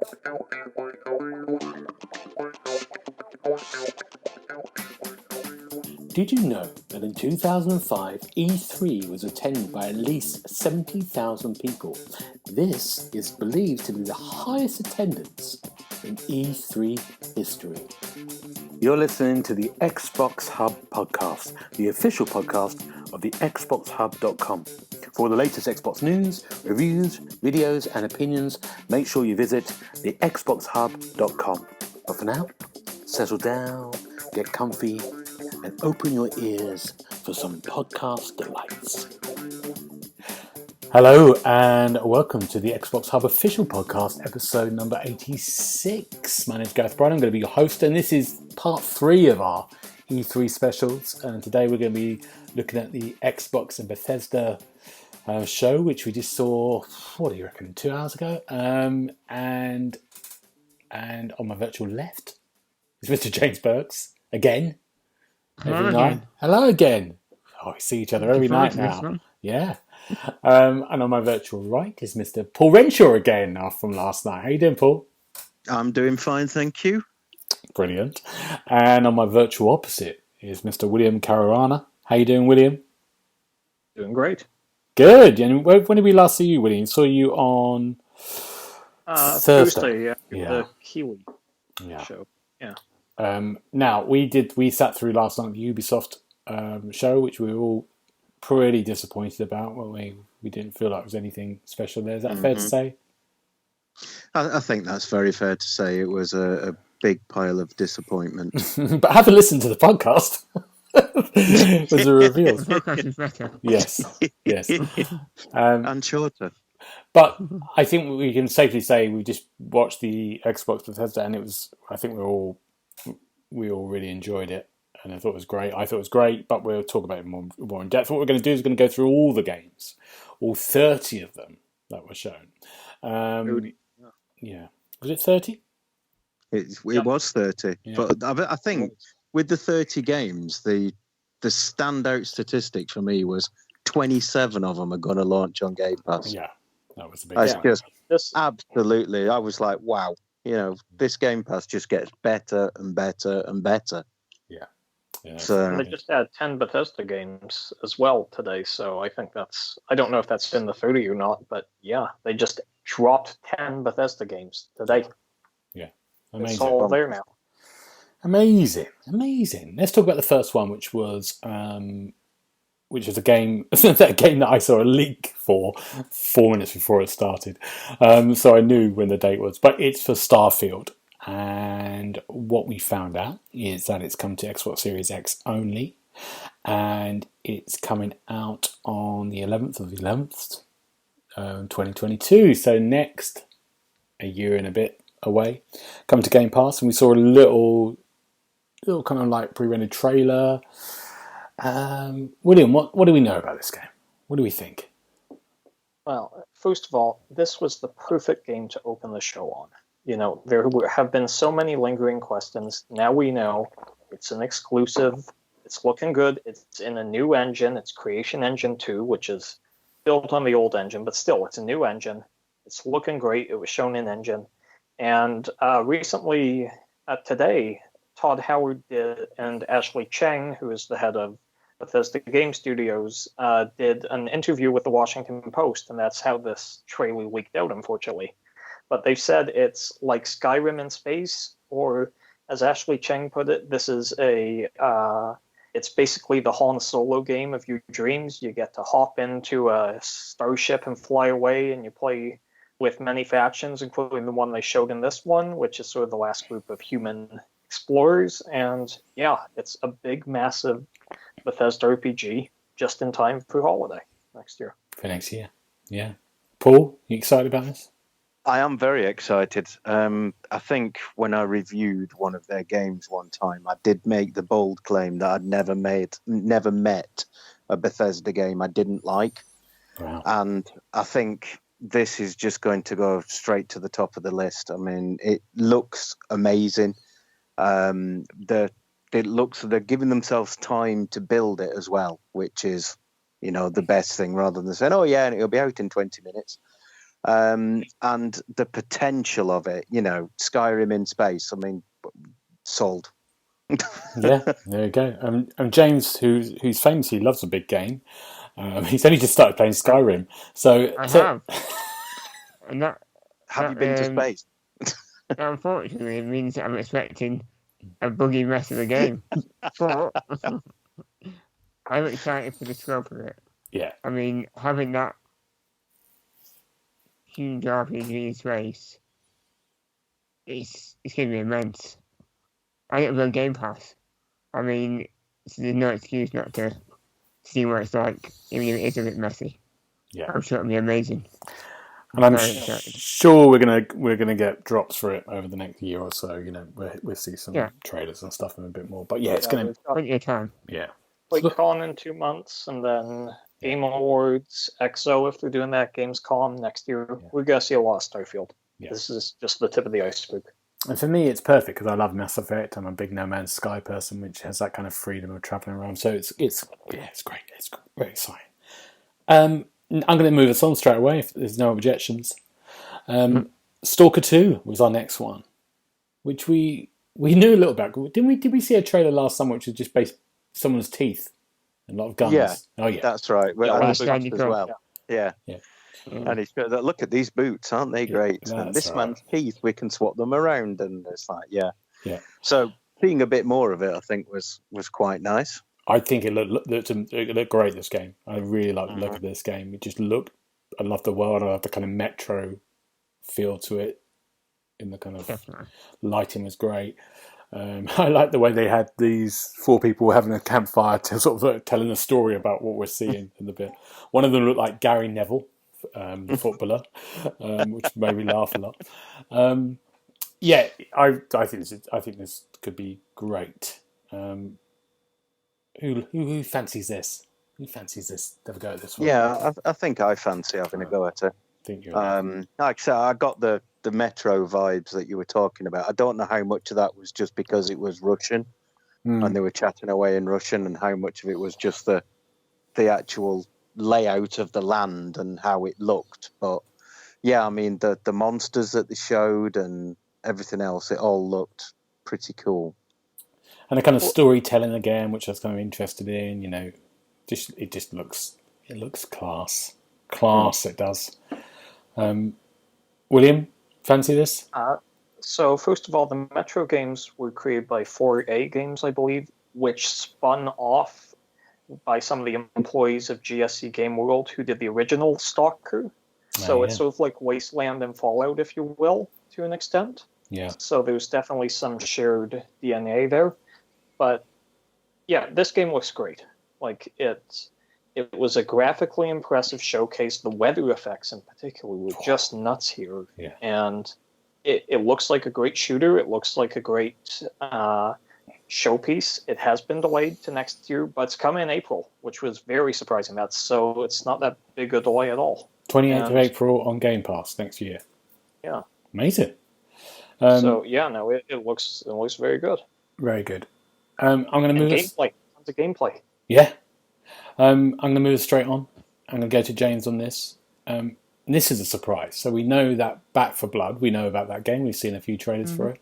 Did you know that in 2005, E3 was attended by at least 70,000 people? This is believed to be the highest attendance in E3 history. You're listening to the Xbox Hub podcast, the official podcast of the XboxHub.com. For the latest Xbox news, reviews, videos, and opinions, make sure you visit the XboxHub.com. But for now, settle down, get comfy, and open your ears for some podcast delights. Hello and welcome to the Xbox Hub official podcast, episode number 86. My name is Gareth Bryan. I'm going to be your host, and this is part 3 of our E3 specials. And today we're going to be looking at the Xbox and Bethesda show, which we just saw, what do you reckon, 2 hours ago? And on my virtual left is Mr. James Burks again. Every night. Hello again. Oh, we see each other every night now. Yeah. And on my virtual right is Mr. Paul Renshaw again from last night. How you doing, Paul? I'm doing fine, thank you. Brilliant. And on my virtual opposite is Mr. William Caruana. How you doing, William? Doing great. Good. And when did we last see you, William? Saw you on Thursday. The Kiwi show. Yeah. Now we sat through last night the Ubisoft show, which we were all pretty disappointed about. Well, we didn't feel like it was anything special there. Is that fair to say? I think that's very fair to say. It was a big pile of disappointment. But have a listen to the podcast. It was a reveal. The podcast is better. Yes. And shorter. But I think we can safely say we just watched the Xbox Bethesda, and I think we all really enjoyed it, and I thought it was great. I thought it was great, but we'll talk about it more in depth. What we're going to do is we're going to go through all the games, all 30 of them that were shown. Yeah, was it 30? It was 30, yeah. But I think with the 30 games, the standout statistic for me was 27 of them are going to launch on Game Pass. Yeah, that was a big one. Absolutely. I was like, wow. This Game Pass just gets better and better and better. Yeah. And they just had 10 Bethesda games as well today, so I think I don't know if that's in the 30 or not, but yeah, they just dropped 10 Bethesda games today. Yeah. Amazing. It's all there now. Amazing. Let's talk about the first one, which was a game that I saw a leak for 4 minutes before it started. So I knew when the date was. But it's for Starfield. And what we found out is that it's come to Xbox Series X only. And it's coming out on the 11th of the 11th, 2022. So next, a year and a bit away, coming to Game Pass. And we saw a little kind of like pre-rendered trailer. William, what do we know about this game? What do we think? Well, first of all, this was the perfect game to open the show on. There have been so many lingering questions. Now we know it's an exclusive. It's looking good. It's in a new engine. It's Creation Engine 2, which is built on the old engine, but still, it's a new engine. It's looking great. It was shown in engine. And recently, today, Todd Howard did, and Ashley Cheng, who is the head of Bethesda Game Studios, did an interview with the Washington Post, and that's how this trailer leaked out, unfortunately. But they've said it's like Skyrim in space, or as Ashley Cheng put it, this is it's basically the Han Solo game of your dreams. You get to hop into a starship and fly away, and you play with many factions, including the one they showed in this one, which is sort of the last group of human explorers. And yeah, it's a big, massive Bethesda RPG just in time for holiday next year. For next year, yeah. Paul, you excited about this? I am very excited. I think when I reviewed one of their games one time, I did make the bold claim that I'd never met a Bethesda game I didn't like. Wow. And I think this is just going to go straight to the top of the list. I mean, it looks amazing. They're giving themselves time to build it as well, which is, the best thing, rather than saying, oh yeah, and it'll be out in 20 minutes. and the potential of it. Skyrim in space. I mean, sold. Yeah, there you go. James, who's famous, he loves a big game. He's only just started playing Skyrim, so I have. And that Have you been to space? unfortunately it means I'm expecting a buggy mess of a game. But I'm excited for the scope of it. Yeah. I mean, having that huge RPG in space, it's going to be immense. And it'll be on Game Pass. I mean, there's no excuse not to see what it's like, even if it is a bit messy. Yeah. I'm sure it'll be amazing. And I'm Very excited. sure we're gonna get drops for it over the next year or so. We'll see some trailers and stuff and a bit more. But yeah, it's gonna plenty of time. Yeah. Con in 2 months, and then Game Awards, EXO if they're doing that, Gamescom next year. Yeah. We're gonna see a lot of Starfield. Yeah. This is just the tip of the iceberg. And for me, it's perfect because I love Mass Effect. I'm a big No Man's Sky person, which has that kind of freedom of traveling around. So it's great. It's very exciting. I'm going to move us on straight away if there's no objections. Stalker 2 was our next one, which we knew a little about. Did we see a trailer last summer which was just based someone's teeth and a lot of guns? Yeah. Oh yeah, That's right. Yeah, And last the time boots you as go. well. Yeah. And he's got that. Look at these boots, aren't they great? And this man's teeth, we can swap them around, and it's like, yeah. So seeing a bit more of it, I think was quite nice. I think it looked great. This game, I really like the look of this game. It just looked. I love the world. I love the kind of metro feel to it. In the kind of lighting was great. I like the way they had these 4 people having a campfire to sort of telling a story about what we're seeing in the bit. One of them looked like Gary Neville, the footballer, which made me laugh a lot. I think this could be great. Who fancies this? Who fancies this? Have a go at this one. Yeah, I think I fancy having a go at it. Think you're like I said, I got the Metro vibes that you were talking about. I don't know how much of that was just because it was Russian and they were chatting away in Russian, and how much of it was just the actual layout of the land and how it looked. But yeah, I mean the monsters that they showed and everything else, it all looked pretty cool. And the kind of storytelling again, which I was kind of interested in. It looks class. It does. William, fancy this? So first of all, the Metro games were created by 4A Games, I believe, which spun off by some of the employees of GSC Game World who did the original Stalker. So it's sort of like Wasteland and Fallout, if you will, to an extent. Yeah. So there's definitely some shared DNA there. But yeah, this game looks great. Like it was a graphically impressive showcase. The weather effects in particular were just nuts here. Yeah. And it looks like a great shooter. It looks like a great showpiece. It has been delayed to next year, but it's coming in April, which was very surprising. It's not that big a delay at all. 28th of April on Game Pass next year. Yeah. Amazing. It looks very good. Very good. I'm going to move gameplay. Tons of gameplay. Yeah. I'm going to move straight on. I'm going to go to James on this. This is a surprise. So we know that Back 4 Blood, we know about that game. We've seen a few trailers for it.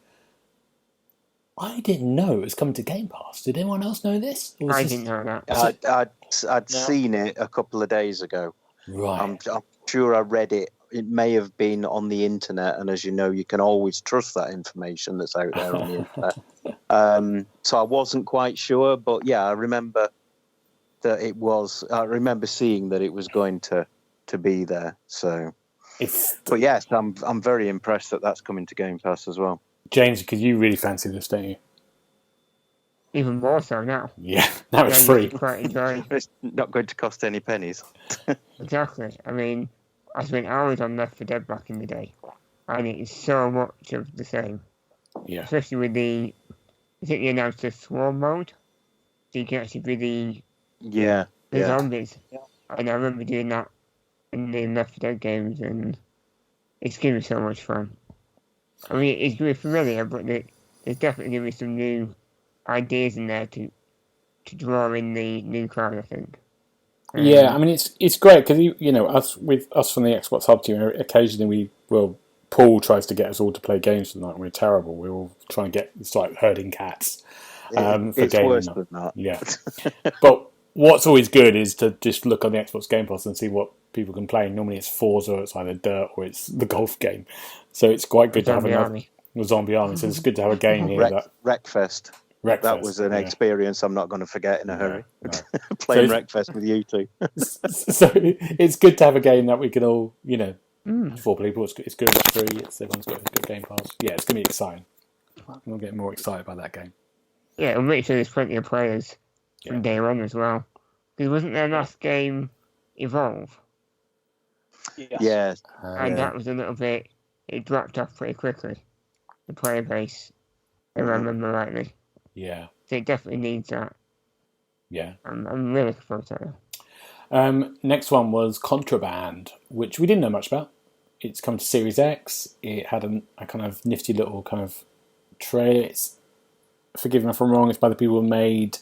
I didn't know it was coming to Game Pass. Did anyone else know this? I didn't know that. I'd seen it a couple of days ago. Right. I'm sure I read it. It may have been on the internet, and as you know, you can always trust that information that's out there on the internet. So I wasn't quite sure, but yeah, I remember that it was. I remember seeing that it was going to be there. So, but yes, I'm very impressed that that's coming to Game Pass as well. James, because you really fancy this, don't you? Even more so now. Yeah, now it's free. Quite enjoying. It's not going to cost any pennies. Exactly. I mean, I spent hours on Left 4 Dead back in the day, and it is so much of the same. Yeah. Especially with I think they announced the Swarm mode, so you can actually be the zombies. Yeah. And I remember doing that in the Left 4 Dead games, and it's given me so much fun. I mean, it's really familiar, but there's definitely going to be some new ideas in there to draw in the new crowd, I think. Yeah, I mean it's great because us from the Xbox Hub team, occasionally Paul tries to get us all to play games tonight, and we're terrible. We all try and it's like herding cats for It's gaming. worse than that. Yeah, but what's always good is to just look on the Xbox Game Pass and see what people can play. Normally it's Forza, it's either Dirt, or it's the golf game. So it's quite good to have another Zombie Army. So it's good to have a game here. Wreckfest. That was an experience I'm not going to forget in a hurry. No. Playing Wreckfest with you two. So it's good to have a game that we can all, 4 people. It's good. It's free. Everyone's got a good Game Pass. Yeah, it's going to be exciting. We'll get more excited by that game. Yeah, it'll make sure there's plenty of players from day one as well. Because wasn't their last game Evolve? Yes. And that was a little bit. It dropped off pretty quickly. The player base, if I remember rightly. Yeah. So it definitely needs that. Yeah. I'm really looking forward to it. Next one was Contraband, which we didn't know much about. It's come to Series X. It had a kind of nifty little kind of trailer. Forgive me if I'm wrong, it's by the people who made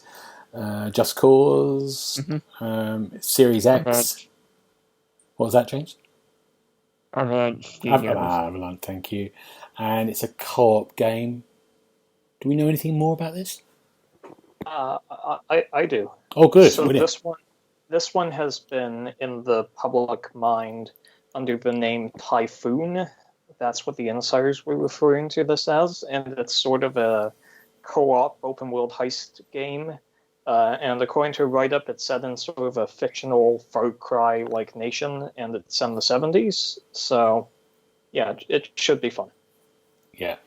Just Cause. Series X. Avalanche. What was that, James? Avalanche Studios. Avalanche, thank you. And it's a co-op game. Do we know anything more about this? I do. Oh, good. So this one has been in the public mind under the name Typhoon. That's what the insiders were referring to this as, and it's sort of a co-op open-world heist game. And according to a write-up, it's set in sort of a fictional Far Cry-like nation, and it's in the 70s. So, yeah, it should be fun. Yeah.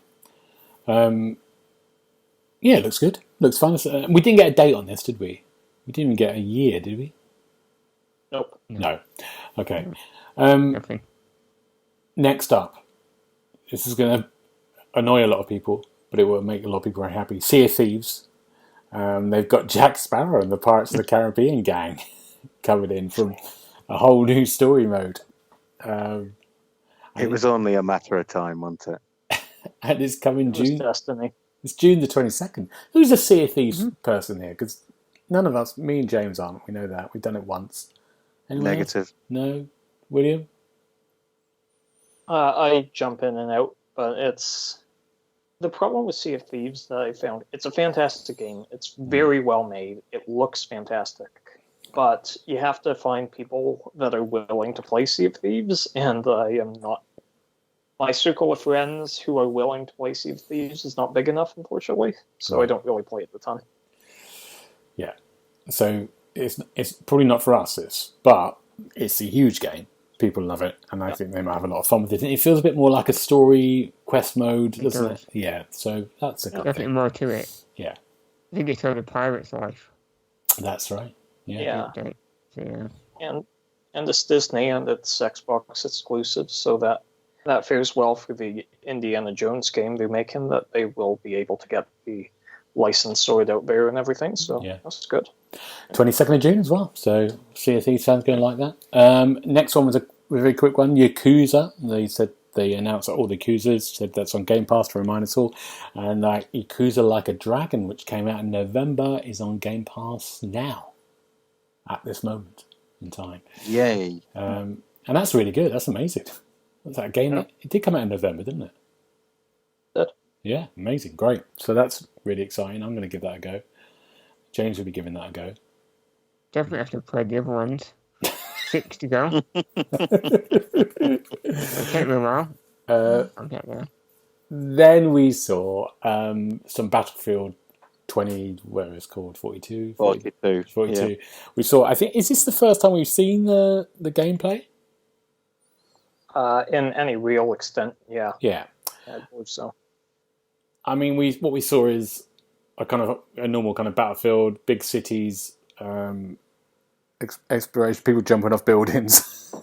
Yeah, it looks good. Looks fun. We didn't get a date on this, did we? We didn't even get a year, did we? Nope. No. Okay. Nothing. Next up, this is going to annoy a lot of people, but it will make a lot of people very happy. Sea of Thieves. They've got Jack Sparrow and the Pirates of the Caribbean gang coming in from a whole new story mode. It was only a matter of time, wasn't it? And it's coming June. Destiny. It's June the 22nd. Who's a Sea of Thieves person here? Because none of us, me and James aren't. We know that. We've done it once. Anyone Negative. Else? No? William? I jump in and out, but it's... The problem with Sea of Thieves that I found, it's a fantastic game. It's very well made. It looks fantastic. But you have to find people that are willing to play Sea of Thieves, and I am not. My circle of friends who are willing to play Sea of Thieves is not big enough, unfortunately, so I don't really play it a ton. Yeah. So it's probably not for us, but it's a huge game. People love it, and I think they might have a lot of fun with it. It feels a bit more like a story quest mode, doesn't it? Yeah, so that's a good Definitely thing. more to it. Yeah. I think it's called A Pirate's Life. That's right. Yeah. And it's Disney, and it's Xbox exclusive, so that fares well for the Indiana Jones game they're making, that they will be able to get the license sorted out there and everything, so that's good. 22nd of June as well, so Sea of Thieves fans going to like that. Next one was a very quick one, Yakuza. They announced that all the Yakuzas, said that's on Game Pass to remind us all. And Yakuza Like a Dragon, which came out in November, is on Game Pass now, at this moment in time. Yay. And that's really good, that's amazing. What's that game? Yeah. It did come out in November, didn't it? Did. Yeah, amazing, great. So that's really exciting. I'm going to give that a go. James will be giving that a go. Definitely have to play the other ones. 6 to go. It'll take me a while. I'll get there. Then we saw some Battlefield 20, whatever it's called, 42? 42. Yeah. We saw, I think, is this the first time we've seen the gameplay? In any real extent, yeah. Yeah. I believe so. I mean, what we saw is a normal kind of Battlefield, big cities, exploration, people jumping off buildings,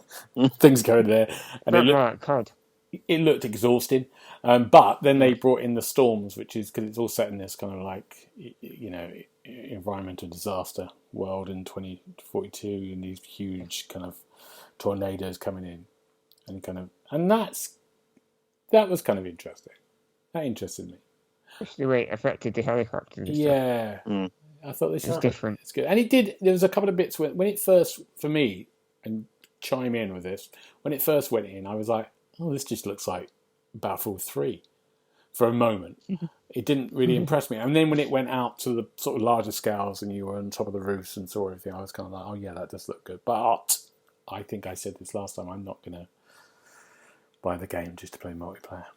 things going there, and it looked exhausting. But then they brought in the storms, which is because it's all set in this kind of like environmental disaster world in 2042, and these huge kind of tornadoes coming in, and that was kind of interesting. That interested me. Especially the way it affected the helicopters. Yeah. I thought this It's different. It's good, and it did. There was a couple of bits when it first, for me, and chime in with this. When it first went in, I was like, "Oh, this just looks like Battlefield 3." For a moment, it didn't really impress me. And then when it went out to the sort of larger scales, and you were on top of the roofs and saw everything, I was kind of like, "Oh yeah, that does look good." But I think I said this last time. I'm not gonna buy the game just to play multiplayer.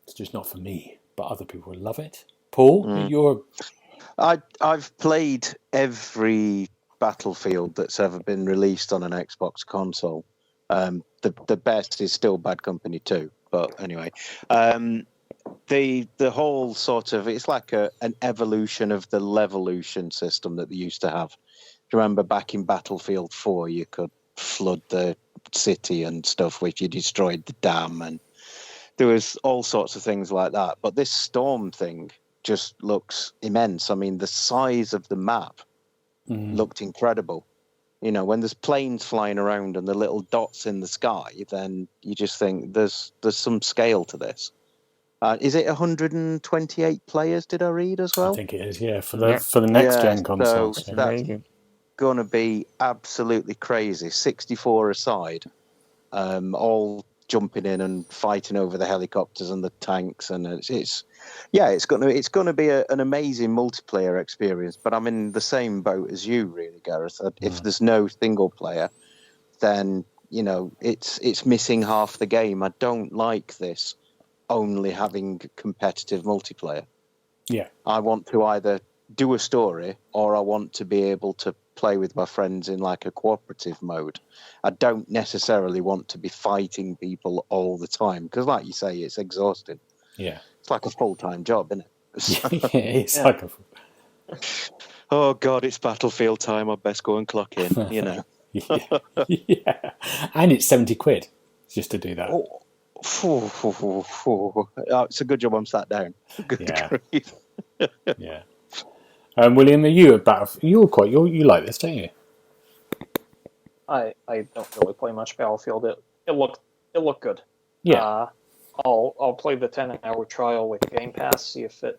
It's just not for me. But other people will love it. Paul, I've played every Battlefield that's ever been released on an Xbox console. The best is still Bad Company 2, but anyway, the whole sort of, it's like an evolution of the Levolution system that they used to have. Do you remember back in Battlefield 4, you could flood the city and stuff if you destroyed the dam, and there was all sorts of things like that. But this Storm thing just looks immense. I mean, the size of the map looked incredible. You know, when there's planes flying around and the little dots in the sky, then you just think there's some scale to this. Is it 128 players? Did I read as well? I think it is. Yeah, for the next gen consoles. So that's going to be absolutely crazy. 64 aside, all jumping in and fighting over the helicopters and the tanks, and it's going to be an amazing multiplayer experience. But I'm in the same boat as you, really, Gareth. If there's no single player, then you know it's missing half the game. I don't like this only having competitive multiplayer. Yeah, I want to either do a story or I want to be able to play with my friends in like a cooperative mode. I don't necessarily want to be fighting people all the time because, like you say, it's exhausting. Yeah, it's like a full-time job, isn't it? It's like a. Oh God, it's Battlefield time. I best go and clock in. You know. Yeah, and it's £70 just to do that. It's a good job I'm sat down. Yeah. William, are you a Battlefield? You like this, don't you? I don't really play much Battlefield. It looked good. Yeah. I'll play the 10-hour trial with Game Pass, see if it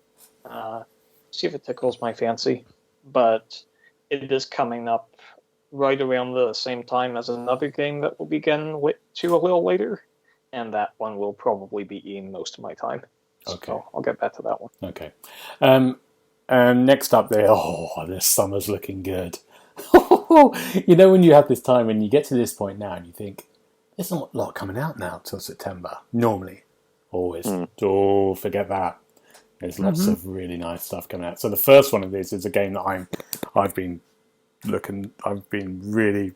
tickles my fancy. But it is coming up right around the same time as another game that will begin to a little later, and that one will probably be eating most of my time. Okay. So I'll get back to that one. Okay. Next up there, this summer's looking good. You know, when you have this time, when you get to this point now and you think, there's not a lot coming out now till September, normally. Always. Forget that. There's lots of really nice stuff coming out. So the first one of these is a game that I've been really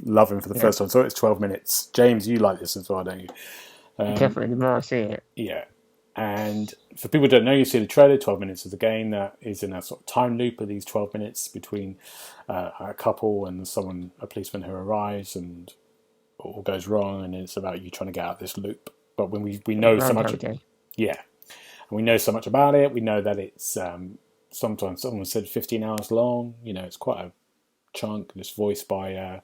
loving for the first time. So it's 12 minutes. James, you like this as well, don't you? Definitely, the more I see it. Yeah. And for people who don't know, you see the trailer, 12 minutes of the game that is in a sort of time loop of these 12 minutes between a couple and a policeman who arrives and all goes wrong, and it's about you trying to get out of this loop. But when we know so much... Yeah. And we know so much about it. We know that it's sometimes someone said 15 hours long. You know, it's quite a chunk. It's voiced by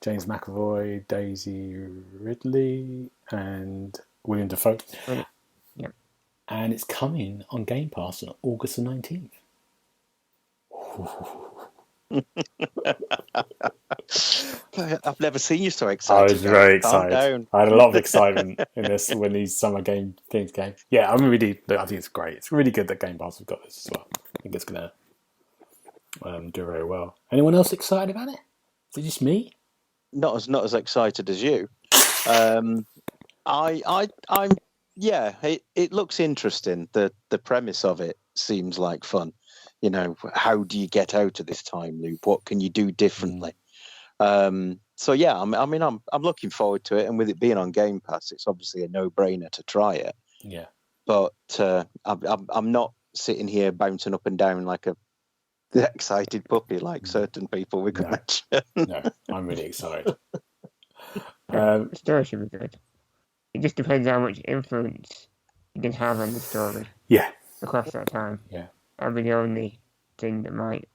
James McAvoy, Daisy Ridley, and William Dafoe. Yeah. And it's coming on Game Pass on August the 19th. I've never seen you so excited. I was very excited. I had a lot of excitement in this when these summer game things came. Yeah, I think it's great. It's really good that Game Pass have got this as well. I think it's going to do very well. Anyone else excited about it? Is it just me? Not as excited as you. It looks interesting. The premise of it seems like fun. You know, how do you get out of this time loop? What can you do differently? So yeah, I'm looking forward to it, and with it being on Game Pass, it's obviously a no-brainer to try it. Yeah. But I'm not sitting here bouncing up and down like a excited puppy like certain people we could mention. No, I'm really excited. The story should be good. It just depends how much influence you can have on the story. Yeah. Across that time. Yeah. That'd be the only thing that might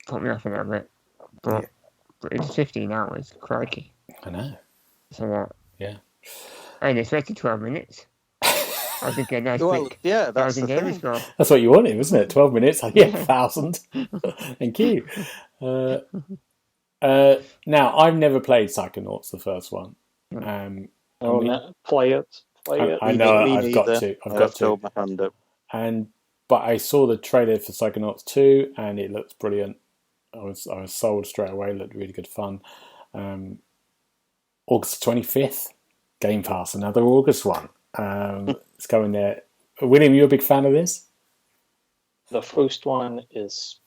put me off a little bit. But it's 15 hours, crikey. I know. So that. Yeah. And it's 12 minutes. I think a nice Well, quick yeah, that's the 1,000 gamer thing. score. That's what you wanted, wasn't it? 12 minutes. Yeah, 1,000. Thank you. Now, I've never played Psychonauts, the first one. Play it. I know Me I've got neither. to. I've got to. hold my hand up. But I saw the trailer for Psychonauts 2, and it looks brilliant. I was sold straight away. It looked really good fun. August 25th, Game Pass, another August one. It's going there. William, you a big fan of this? The first one is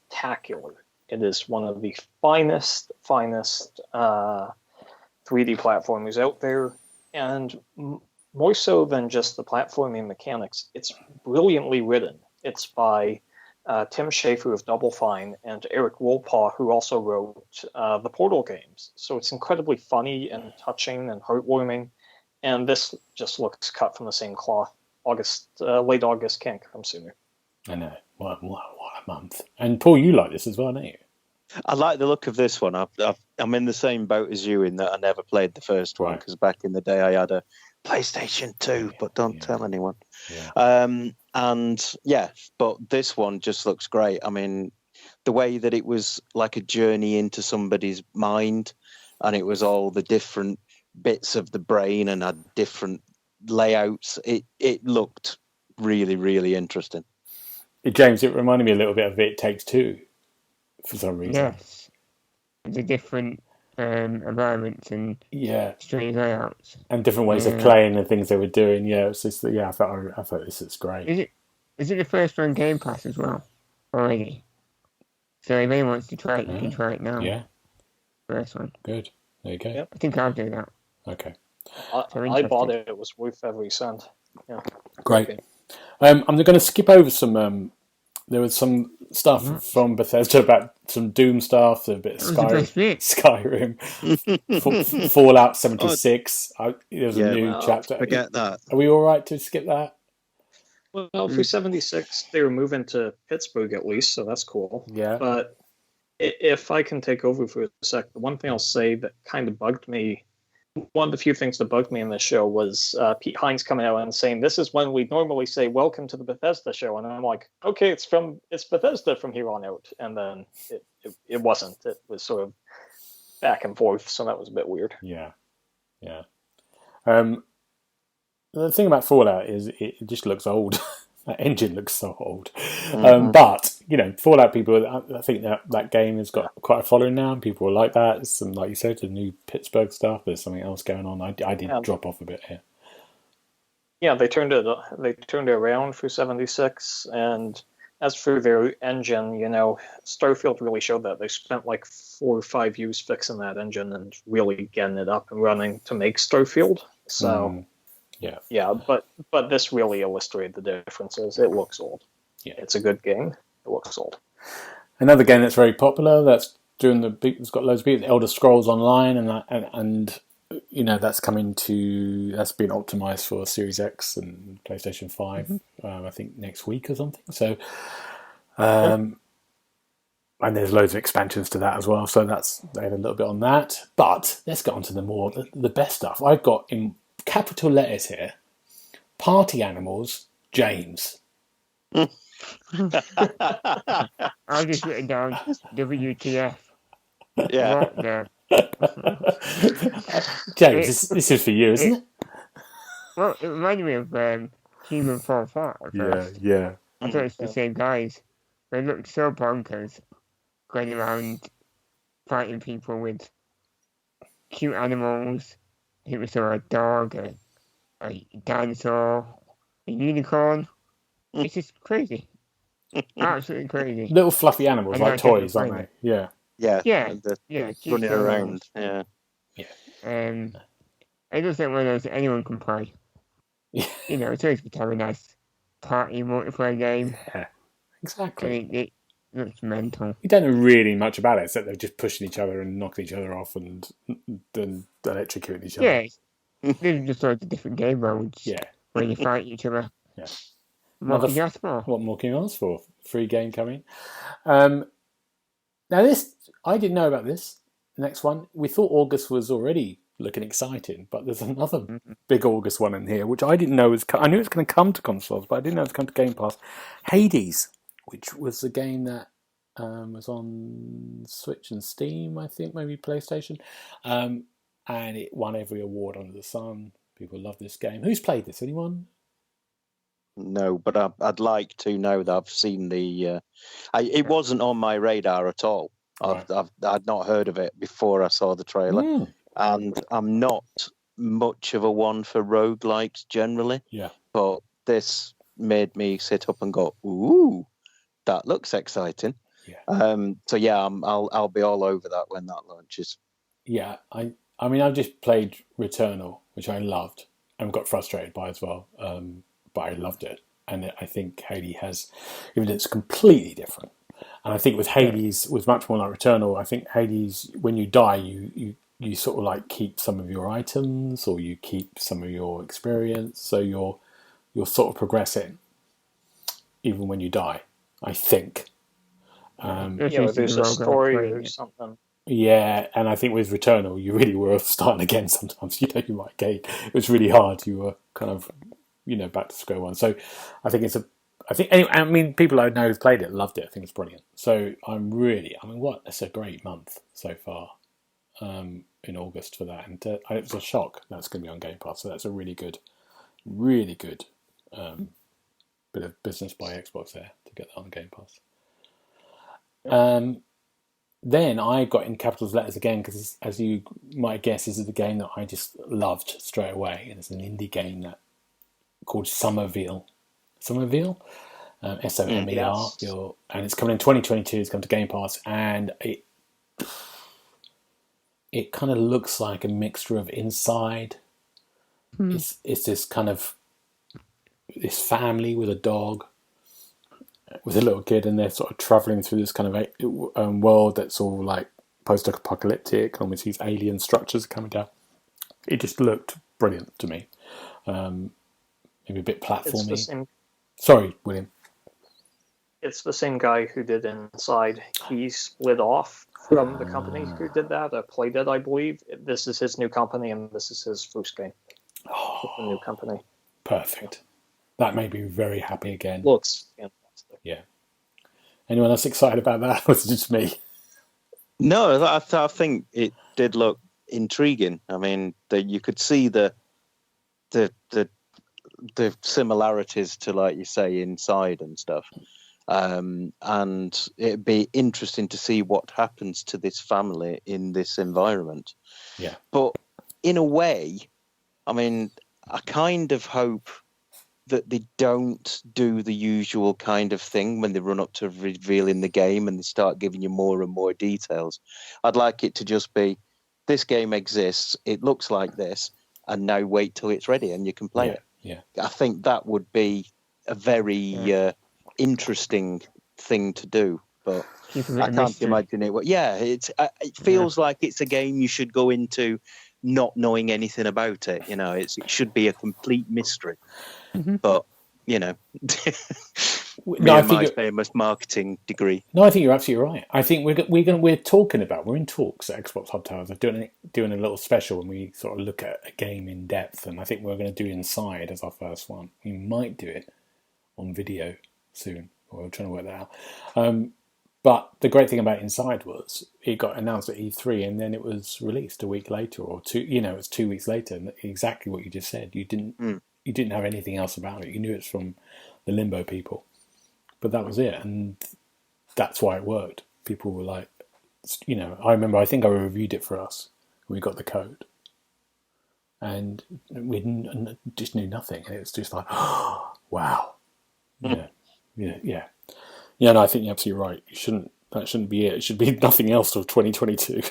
spectacular. It is one of the finest 3D platformers out there, and more so than just the platforming mechanics, it's brilliantly written. It's by Tim Schafer of Double Fine and Eric Wolpaw, who also wrote the Portal games. So it's incredibly funny and touching and heartwarming, and this just looks cut from the same cloth. Late August can't come sooner. I know. What a month. And Paul, you like this as well, don't you? I like the look of this one. I'm in the same boat as you in that I never played the first one because back in the day I had a PlayStation 2, but don't tell anyone. Yeah. But this one just looks great. I mean, the way that it was like a journey into somebody's mind, and it was all the different bits of the brain and had different layouts. It looked really, really interesting. James, it reminded me a little bit of It Takes Two for some reason. Yes. The different environments and strange layouts. And different ways of playing and things they were doing. Yeah, it's just, I thought this is great. Is it the first one Game Pass as well? Already? So if anyone wants to try it, you can try it now. Yeah. First one. Good. There you go. Yep. I think I'll do that. Okay. I bought it. It was worth every cent. Yeah. Great. Okay. I'm going to skip over some. There was some stuff from Bethesda about some Doom stuff, a bit of Skyrim, Fallout 76. There was a new chapter. Forget that. Are we all right to skip that? Well, for 76, they were moving to Pittsburgh at least, so that's cool. Yeah. But if I can take over for a sec, the one thing I'll say that kind of bugged me, one of the few things that bugged me in this show was Pete Hines coming out and saying, "This is when we normally say welcome to the Bethesda show," and I'm like, "Okay, it's Bethesda from here on out." And then it wasn't. It was sort of back and forth, so that was a bit weird. Yeah. The thing about Fallout is it just looks old. That engine looks so old. But, Fallout people, I think that game has got quite a following now, and people will like that. There's some, like you said, the new Pittsburgh stuff. There's something else going on. I did drop off a bit here. Yeah, they turned it around for 76, and as for their engine, Starfield really showed that. They spent like 4 or 5 years fixing that engine and really getting it up and running to make Starfield. So... Yeah, but this really illustrated the differences. It looks old. Yeah, it's a good game. It looks old. Another game that's very popular. That's it's got loads of people. Elder Scrolls Online, and that's coming that's been optimized for Series X and PlayStation 5. I think next week or something. So, and there's loads of expansions to that as well. So they had a little bit on that. But let's get on to the best stuff. I've got in capital letters here, Party Animals, James. I've just written down WTF. Yeah. James, this is for you, isn't it? Well, it reminded me of Human Fall Flat. Yeah. I thought it's the same guys. They looked so bonkers, going around fighting people with cute animals. It was a dog, a dinosaur, a unicorn. It's just crazy. Absolutely crazy. Little fluffy animals, like toys, aren't they? Yeah. Yeah. Running around. Yeah. It looks like one of those anyone can play. Yeah. It's always good to have a nice party multiplayer game. Yeah, exactly. It looks mental. You don't know really much about it, except they're just pushing each other and knocking each other off and electrocuting each other. Yeah, there's just loads of different game modes. Yeah. Where you fight each other. Yeah. What can you ask for? What more can you ask for? Free game coming. Now this, I didn't know about this. The next one, we thought August was already looking exciting. But there's another big August one in here, which I didn't know was. I knew it was going to come to consoles, but I didn't know it was going to Game Pass. Hades, which was a game that was on Switch and Steam, I think, maybe PlayStation, and it won every award under the sun. People love this game. Who's played this? Anyone? No, but I'd like to know that I've seen the. It wasn't on my radar at all. Right. I'd not heard of it before I saw the trailer, and I'm not much of a one for roguelikes generally. Yeah. But this made me sit up and go, "Ooh, that looks exciting." Yeah. So yeah, I'll be all over that when that launches. Yeah. I mean, I've just played Returnal, which I loved and got frustrated by as well. But I loved it, and I think Hades has, even though it's completely different. And I think with Hades was much more like Returnal. I think Hades, when you die, you sort of like keep some of your items or you keep some of your experience, so you're sort of progressing even when you die. I think. There's a story or something. Yeah, and I think with Returnal, you really were starting again sometimes. You might get it was really hard. You were kind of back to square one. So I think people I know who've played it loved it. I think it's brilliant. So it's a great month so far in August for that. And it was a shock that's going to be on Game Pass. So that's a really good bit of business by Xbox there to get that on Game Pass. Then I got in capitals letters again because, as you might guess, this is the game that I just loved straight away. And it's an indie game called Somerville. Somerville? Somer, yes. and it's coming in 2022. It's come to Game Pass, and it kind of looks like a mixture of Inside. It's this kind of this family with a dog, with a little kid, and they're sort of traveling through this kind of world that's all like post-apocalyptic, and with these alien structures coming down. It just looked brilliant to me. Maybe a bit platformy. Sorry, William. It's the same guy who did Inside. He split off from the company who did that. Played it, I believe. This is his new company, and this is his first game. The new company. Perfect. That made me very happy again. Looks fantastic. Yeah. Anyone else excited about that? Or was it just me? No, I think it did look intriguing. I mean, you could see the similarities to, like you say, Inside and stuff. And it'd be interesting to see what happens to this family in this environment. Yeah. But in a way, I mean, I kind of hope that they don't do the usual kind of thing when they run up to revealing the game and they start giving you more and more details. I'd like it to just be, this game exists, it looks like this, and now wait till it's ready and you can play it. Yeah. I think that would be a very interesting thing to do, but I can't imagine it. Yeah, it feels like it's a game you should go into not knowing anything about it. It should be a complete mystery. But my famous marketing degree. No, I think you're absolutely right. I think we're in talks at Xbox Hub Towers of doing a little special when we sort of look at a game in depth, and I think we're going to do Inside as our first one. We might do it on video soon. We're trying to work that out. But the great thing about Inside was it got announced at E3 and then it was released a week later or two. It was 2 weeks later, and exactly what you just said. You didn't have anything else about it. You knew it's from the Limbo people, but that was it, and that's why it worked. People were like, I remember. I think I reviewed it for us. We got the code, and we just knew nothing, and it was just like, oh, wow, yeah. No, I think you're absolutely right. That shouldn't be it. It should be nothing else till 2022.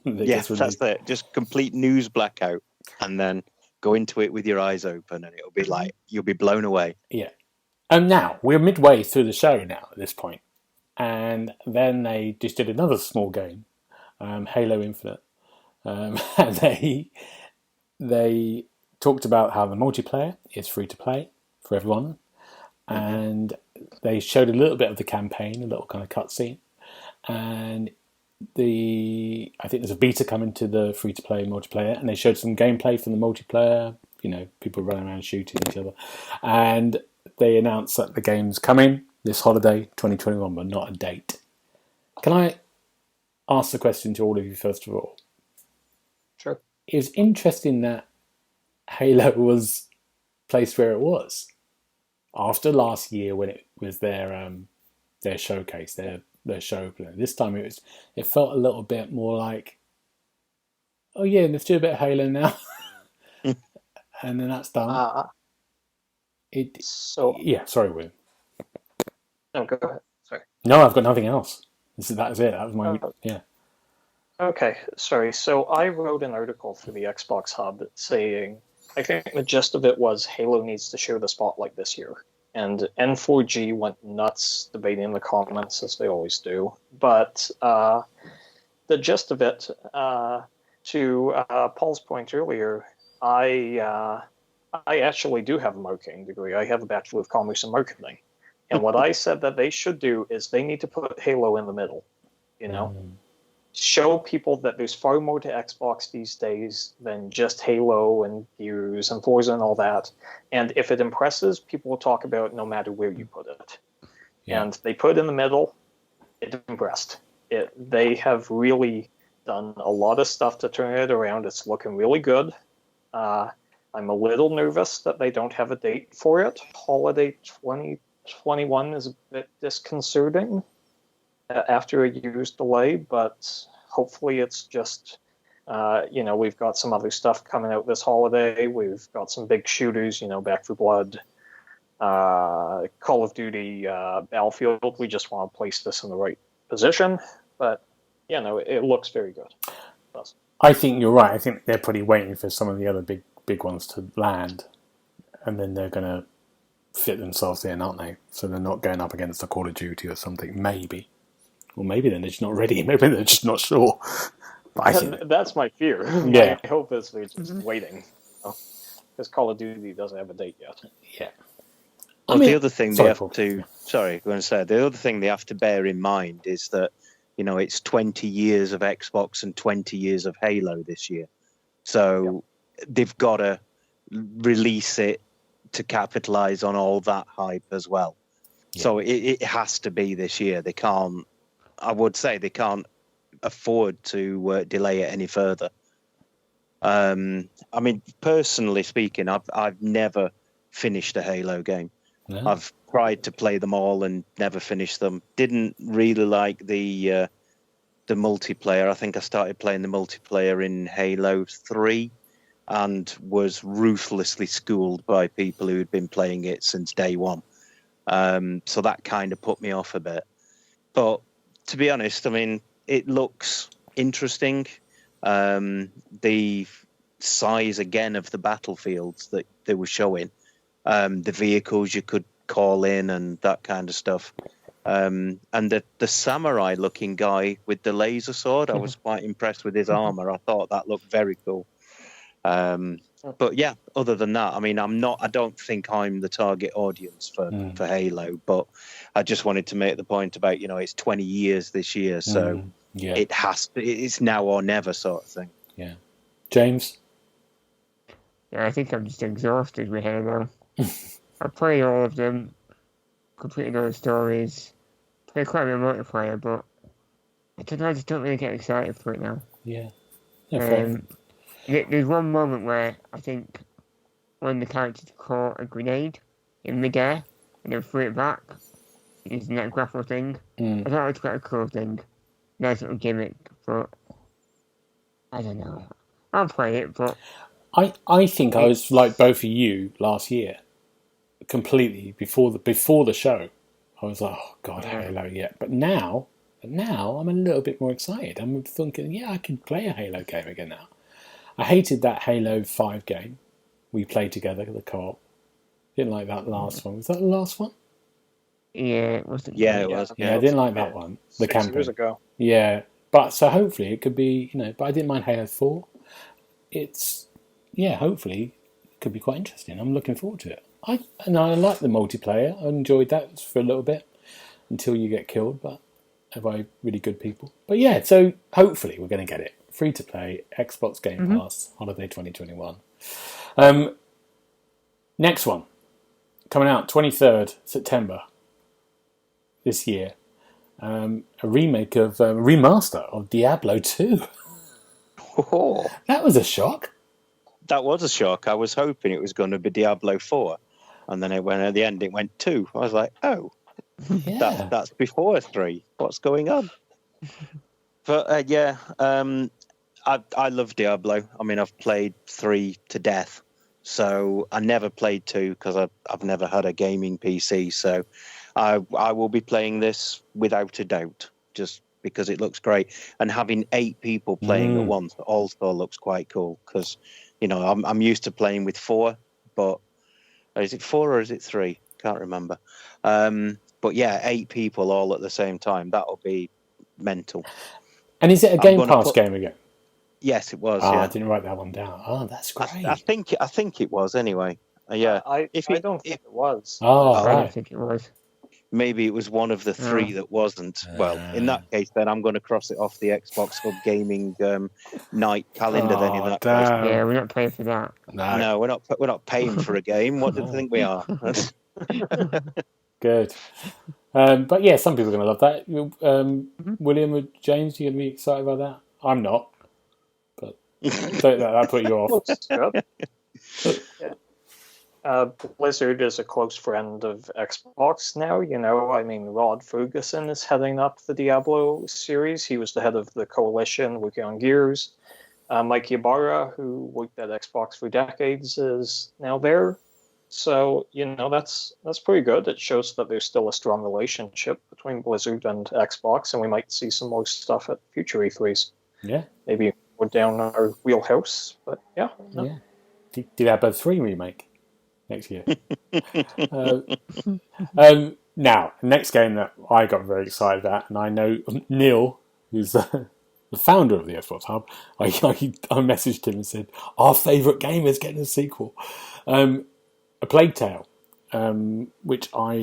Yes, that's it. Just complete news blackout, and then go into it with your eyes open, and it'll be like you'll be blown away. Yeah. And now we're midway through the show now at this point, and then they just did another small game, Halo Infinite, and they talked about how the multiplayer is free to play for everyone, and they showed a little bit of the campaign, a little kind of cutscene, and I think there's a beta coming to the free-to-play multiplayer, and they showed some gameplay from the multiplayer. People running around shooting each other, and they announced that the game's coming this holiday, 2021, but not a date. Can I ask the question to all of you first of all? Sure. It was interesting that Halo was placed where it was after last year when it was their showcase, their show opener. This time it felt a little bit more like, oh yeah, let's do a bit of Halo now, and then that's done. Sorry, William. No, go ahead. Sorry. No, I've got nothing else. That was it. That was my yeah. Okay, sorry. So I wrote an article for the Xbox Hub saying, I think the gist of it was Halo needs to share the spotlight this year. And N4G went nuts debating in the comments, as they always do. But the gist of it, to Paul's point earlier, I actually do have a marketing degree. I have a Bachelor of Commerce in Marketing. And what I said that they should do is they need to put Halo in the middle, show people that there's far more to Xbox these days than just Halo and Gears and Forza and all that. And if it impresses, people will talk about it no matter where you put it. Yeah. And they put it in the middle, it impressed. They have really done a lot of stuff to turn it around. It's looking really good. I'm a little nervous that they don't have a date for it. Holiday 2021 is a bit disconcerting after a year's delay, but hopefully it's just, we've got some other stuff coming out this holiday. We've got some big shooters, Back 4 Blood, Call of Duty, Battlefield. We just want to place this in the right position, but, it looks very good. I think you're right. I think they're probably waiting for some of the other big ones to land, and then they're going to fit themselves in, aren't they? So they're not going up against a Call of Duty or something, maybe. Or maybe they're just not ready. Maybe they're just not sure. But that's my fear. Yeah. My hope is they're just waiting. Because Call of Duty doesn't have a date yet. Yeah. The other thing they have to... Sorry, I'm going to say, the other thing they have to bear in mind is that, it's 20 years of Xbox and 20 years of Halo this year. So they've got to release it to capitalize on all that hype as well. Yeah. So it has to be this year. They can't afford to delay it any further. Personally speaking, I've never finished a Halo game. No. I've tried to play them all and never finished them. Didn't really like the multiplayer. I think I started playing the multiplayer in Halo 3 and was ruthlessly schooled by people who had been playing it since day one. So that kind of put me off a bit. But to be honest, it looks interesting. The size, again, of the battlefields that they were showing, the vehicles you could call in and that kind of stuff. And the samurai-looking guy with the laser sword, I was quite impressed with his armor. I thought that looked very cool. But yeah, other than that, I don't think I'm the target audience for Halo, but I just wanted to make the point about, it's 20 years this year, so it's now or never sort of thing. Yeah. James? Yeah, I think I'm just exhausted with Halo. I played all of them, completed all the stories, played quite a bit of multiplayer, but I just don't really get excited for it now. Yeah. There's one moment where I think one of the characters caught a grenade in midair and then threw it back using that grapple thing. I thought it was quite a cool thing. Nice little gimmick, but I don't know. I'll play it, but... I think I was like both of you last year, completely, before the show. I was like, oh, God, Halo, yeah. But now I'm a little bit more excited. I'm thinking, I can play a Halo game again now. I hated that Halo 5 game we played together, the co-op. Didn't like that last one. Was that the last one? Yeah, it was. Yeah, it was. Yeah, I didn't like that one. The 6 campaign. years ago. Yeah, but so hopefully it could be, but I didn't mind Halo 4. Hopefully it could be quite interesting. I'm looking forward to it. I like the multiplayer. I enjoyed that for a little bit until you get killed, but by really good people. But yeah, so hopefully we're going to get it. Free to play, Xbox Game Pass, holiday 2021. Next one, coming out 23rd September this year. A remaster of Diablo 2. Oh, That was a shock. that was a shock. I was hoping it was going to be Diablo 4. And then at the end, it went 2. I was like, oh, Yeah. that's before 3. What's going on? But I love Diablo. I mean, I've played 3 to death. So I never played 2 because I've never had a gaming PC. So I will be playing this without a doubt, just because it looks great. And having 8 people playing at once also looks quite cool because, I'm used to playing with 4, but is it 4 or is it 3? Can't remember. But yeah, 8 people all at the same time. That'll be mental. And is it a Game Pass game again? Yes, it was. Oh, yeah. I didn't write that one down. Oh, that's great. I think it was anyway. Yeah. I don't think it was. Oh, I right. don't think it was. Maybe it was one of the 3 that wasn't. Well, in that case, then I'm going to cross it off the Xbox Hub Gaming night calendar. Then in that case, Yeah, we're not paying for that. no, we're not paying for a game. What do you think we are? Good. But yeah, some people are going to love that. William or James, you going to be excited about that? I'm not. But don't let that put you off. Looks good. Yeah. Blizzard is a close friend of Xbox now. Rod Ferguson is heading up the Diablo series. He was the head of the Coalition working on Gears. Mike Ybarra, who worked at Xbox for decades, is now there. So, that's pretty good. It shows that there's still a strong relationship between Blizzard and Xbox, and we might see some more stuff at future E3s. Yeah. Maybe we're down our wheelhouse, but yeah. No. Yeah. Diablo 3 remake next year. Now, the next game that I got very excited about, and I know Neil, who's the founder of the Xbox Hub, I messaged him and said, our favourite game is getting a sequel. A Plague Tale, which I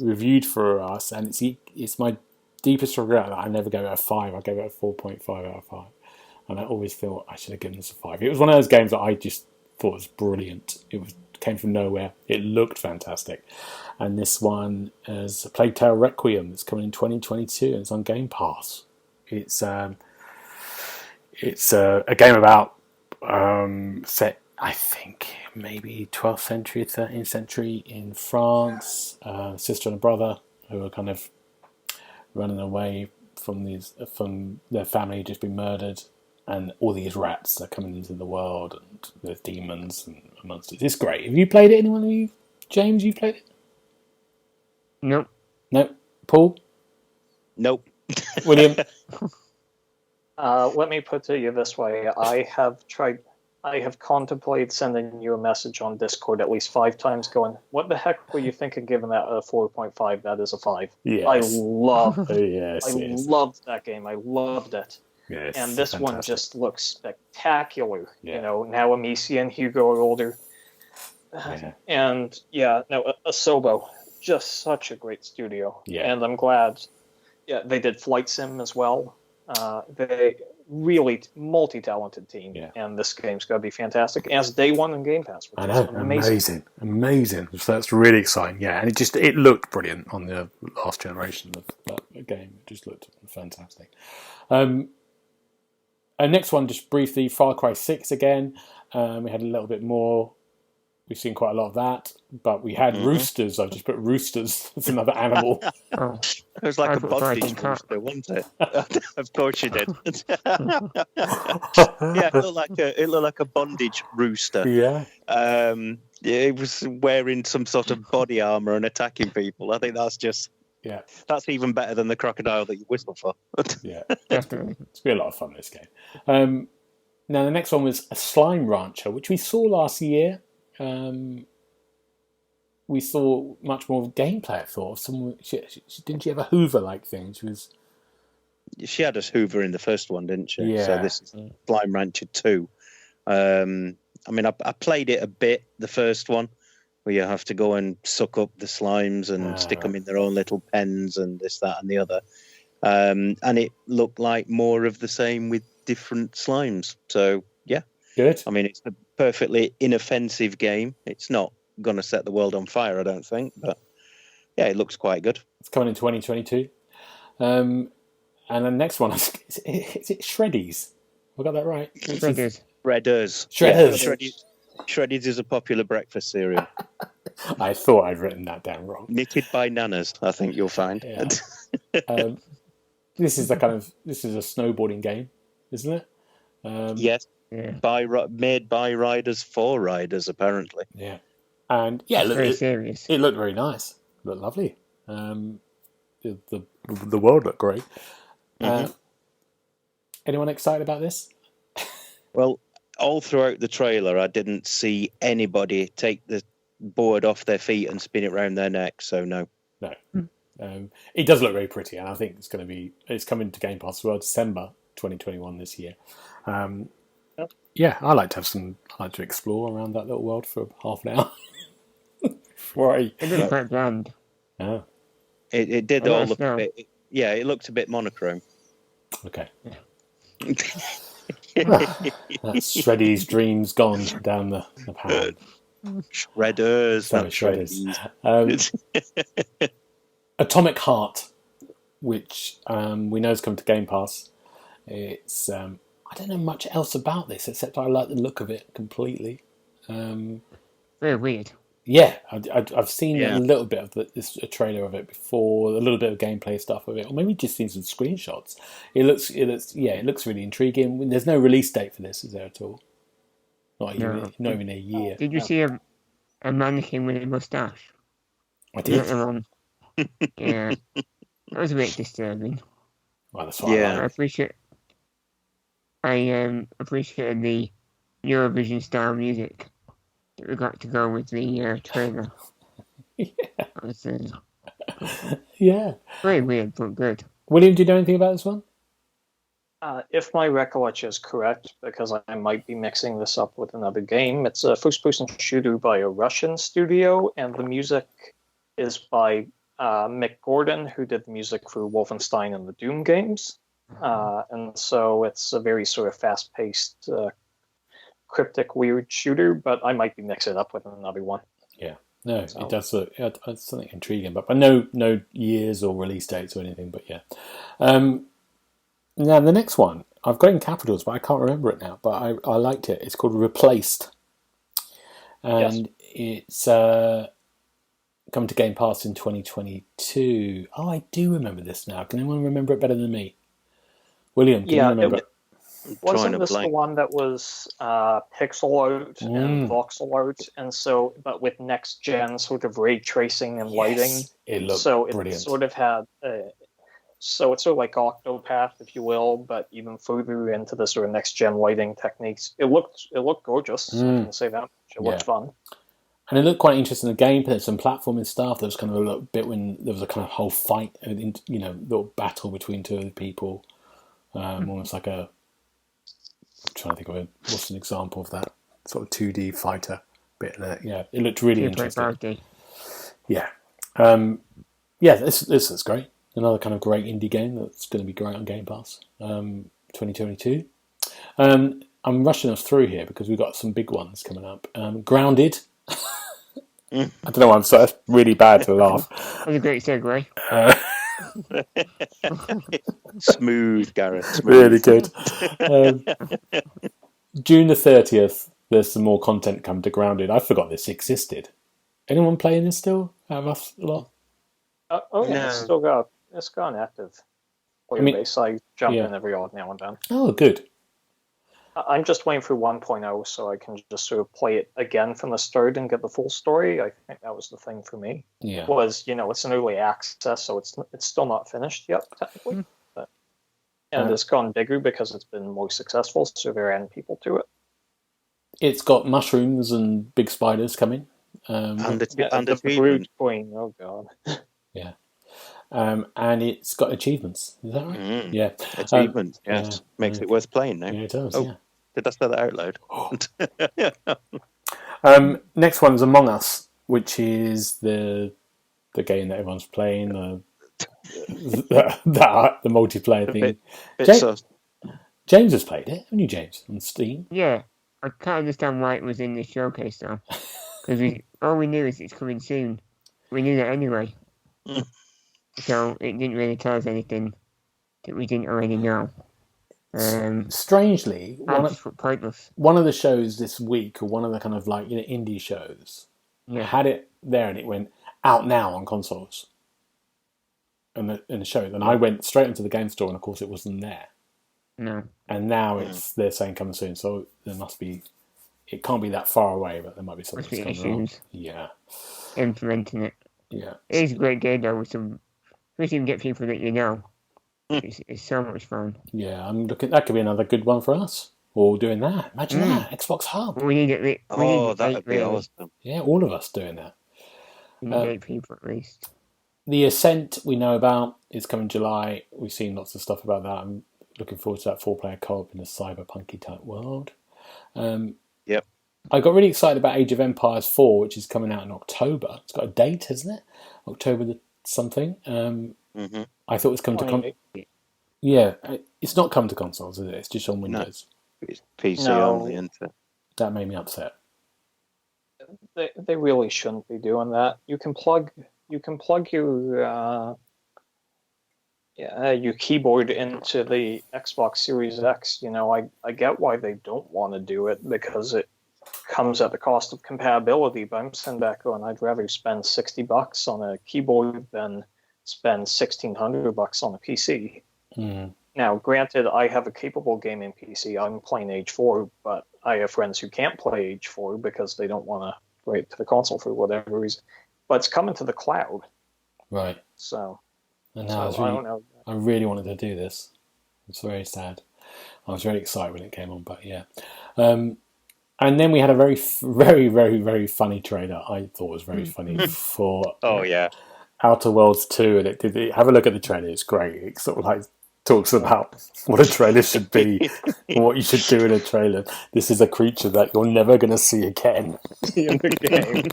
reviewed for us, and it's my deepest regret that I never gave it a 5. I gave it a 4.5 out of 5. And I always feel I should have given this a 5. It was one of those games that I just thought was brilliant. Came from nowhere. It looked fantastic. And this one is A Plague Tale Requiem. It's coming in 2022 and it's on Game Pass. It's a game about set, I think, maybe 12th century, 13th century in France. Sister and a brother who are kind of running away from their family just been murdered, and all these rats are coming into the world, and there's demons and monsters. It's great. Have you played it? Anyone of you? James, you played it? Nope. No. Paul? Nope. William? Let me put it to you this way. I have contemplated sending you a message on Discord at least 5 times going, what the heck were you thinking giving that a 4.5? That is a 5. Yes. I loved Yes. that game. I loved it. Yes, and this fantastic. one just looks spectacular. Yeah. Now Amici and Hugo are older. Yeah. And Asobo, just such a great studio. Yeah. And I'm glad they did Flight Sim as well. They really multi-talented team. Yeah. And this game's going to be fantastic. As day one in Game Pass. Which I know, is amazing. So that's really exciting. Yeah, and it looked brilliant on the last generation of that game. It just looked fantastic. Next one, just briefly, Far Cry 6 again. We had a little bit more. We've seen quite a lot of that, but we had roosters. I've just put roosters as another animal. Oh. It was like a bondage rooster, wasn't it? Of course you did. Yeah, it looked like a bondage rooster. Yeah. It was wearing some sort of body armor and attacking people. I think that's even better than the crocodile that you whistle for. Yeah, definitely. It's been a lot of fun, this game. Now, the next one was a Slime Rancher, which we saw last year. We saw much more of gameplay, I thought. Didn't she have a Hoover-like thing? She had a Hoover in the first one, didn't she? Yeah. So this is Slime Rancher 2. I played it a bit, the first one, where you have to go and suck up the slimes and stick them in their own little pens and this, that, and the other. and it looked like more of the same with different slimes. So yeah, Good. I mean, it's a perfectly inoffensive game. It's not going to set the world on fire, I don't think, but yeah, it looks quite good. It's coming in 2022. And the next one is it Shreddies? I got that right. Shredders. Shredders. Shredders. Yeah, Shreddies is a popular breakfast cereal. I thought I'd written that down wrong. Knitted by nanas, I think you'll find. Yeah. This is a snowboarding game, isn't it? Yes. Yeah. Made by riders for riders, apparently. Yeah. And yeah, Very serious. It looked very nice. It looked lovely. The world looked great. Anyone excited about this? Well, all throughout the trailer, I didn't see anybody take the board off their feet and spin it round their neck. So no. No. It does look very pretty, and I think it's coming to Game Pass as well, December 2021 this year. Yeah, I like to explore around that little world for half an hour. It looked quite bland. Yeah. It did all look a bit. Yeah, it looked a bit monochrome. Okay. That's Shreddy's dreams gone down the pan. Shredders. Sorry, Shredders. Atomic Heart, which we know has come to Game Pass. It's I don't know much else about this except I like the look of it completely. Very weird. Yeah, I've seen a little bit of a trailer of it before, a little bit of gameplay stuff of it, or maybe just seen some screenshots. It looks really intriguing. There's no release date for this, is there at all? Not even a year. Did you see a mannequin with a moustache? I did. Yeah, that was a bit disturbing. Well, that's what I like. I appreciated the Eurovision style music that we got to go with the trailer. Yeah. Very weird, but good. William, do you know anything about this one? If my recollection is correct, because I might be mixing this up with another game, it's a first-person shooter by a Russian studio, and the music is by Mick Gordon, who did the music for Wolfenstein and the Doom games. And so it's a very sort of fast-paced, cryptic, weird shooter, but I might be mixing it up with another one. Yeah. No, it does look it's something intriguing, but no years or release dates or anything, but yeah. Now, the next one, I've got in capitals, but I can't remember it now, but I liked it. It's called Replaced. And it's come to Game Pass in 2022. Oh, I do remember this now. Can anyone remember it better than me? William, can you remember it? Wasn't this the one that was pixel art and voxel art, and so, but with next gen sort of ray tracing and lighting? It looked brilliant. It sort of had, so it's sort of like Octopath, if you will, but even further into the sort of next gen lighting techniques. It looked gorgeous. I can say that. It looked fun. And it looked quite interesting. The gameplay, there's some platforming stuff. There was kind of a little bit when there was a kind of whole fight, little battle between two of the people. Almost like I'm trying to think of what's an example of that sort of 2D fighter bit there. Yeah, it looked really interesting. Yeah, this is great. Another kind of great indie game that's going to be great on Game Pass. 2022. I'm rushing us through here because we've got some big ones coming up. Grounded. I don't know why I'm so really bad to laugh. That was a great segue. Smooth, Gareth. Smooth. Really good. June the 30th, there's some more content coming to Grounded. I forgot this existed. Anyone playing this still? Out of us a lot? No. It's gone active. Base. I jump in every odd now and then. Oh, good. I'm just waiting for 1.0 so I can just sort of play it again from the start and get the full story. I think that was the thing for me. Yeah. It's an early access, so it's still not finished yet, technically. And it's gone bigger because it's been more successful, so they're adding people to it. It's got mushrooms and big spiders coming. And the Brood Queen, oh god. Yeah. And it's got achievements. Is that right? Yeah. Achievements, yes. Makes it worth playing now. Yeah, it does, Did I say that out loud? Next one's Among Us, which is the game that everyone's playing. the multiplayer thing. James has played it, haven't you, James, on Steam? Yeah, I can't understand why it was in the showcase though, because all we knew is it's coming soon. We knew that anyway, so it didn't really tell us anything that we didn't already know. Strangely, pointless. One of the shows this week, or one of the kind of indie shows, had it there, and it went out now on consoles. In the show, and I went straight into the game store, and of course, it wasn't there. No. And now they're saying coming soon, so there must be. It can't be that far away, but there might be something that's coming up. Yeah. Implementing it. Yeah. It is a great game though. Especially if you can get people that you know. It's so much fun. Yeah, I'm looking. That could be another good one for us. All doing that. Imagine that Xbox Hub. We need it. That'd be awesome. Yeah, all of us doing that. We need 8 people at least. The Ascent we know about is coming July. We've seen lots of stuff about that. I'm looking forward to that 4-player co-op in a cyberpunky type world. Yep. I got really excited about Age of Empires 4, which is coming out in October. It's got a date, hasn't it? October the something. I thought it was coming to Yeah, it's not come to consoles, is it? It's just on Windows. No, it's PC only, isn't it? That made me upset. They really shouldn't be doing that. You can plug your keyboard into the Xbox Series X. I get why they don't want to do it, because it comes at the cost of compatibility. But I'm sitting back going, I'd rather spend $60 on a keyboard than spend $1,600 on a PC. Now, granted, I have a capable gaming PC. I'm playing Age 4, but I have friends who can't play Age 4 because they don't want to wait to the console for whatever reason. But it's coming to the cloud. Right. So, and now I don't know. I really wanted to do this. It's very sad. I was very excited when it came on, but yeah. And then we had a very, very, very, very funny trailer. I thought was very funny for Outer Worlds 2, and have a look at the trailer. It's great. It sort of talks about what a trailer should be, what you should do in a trailer. This is a creature that you're never going to see again in the game.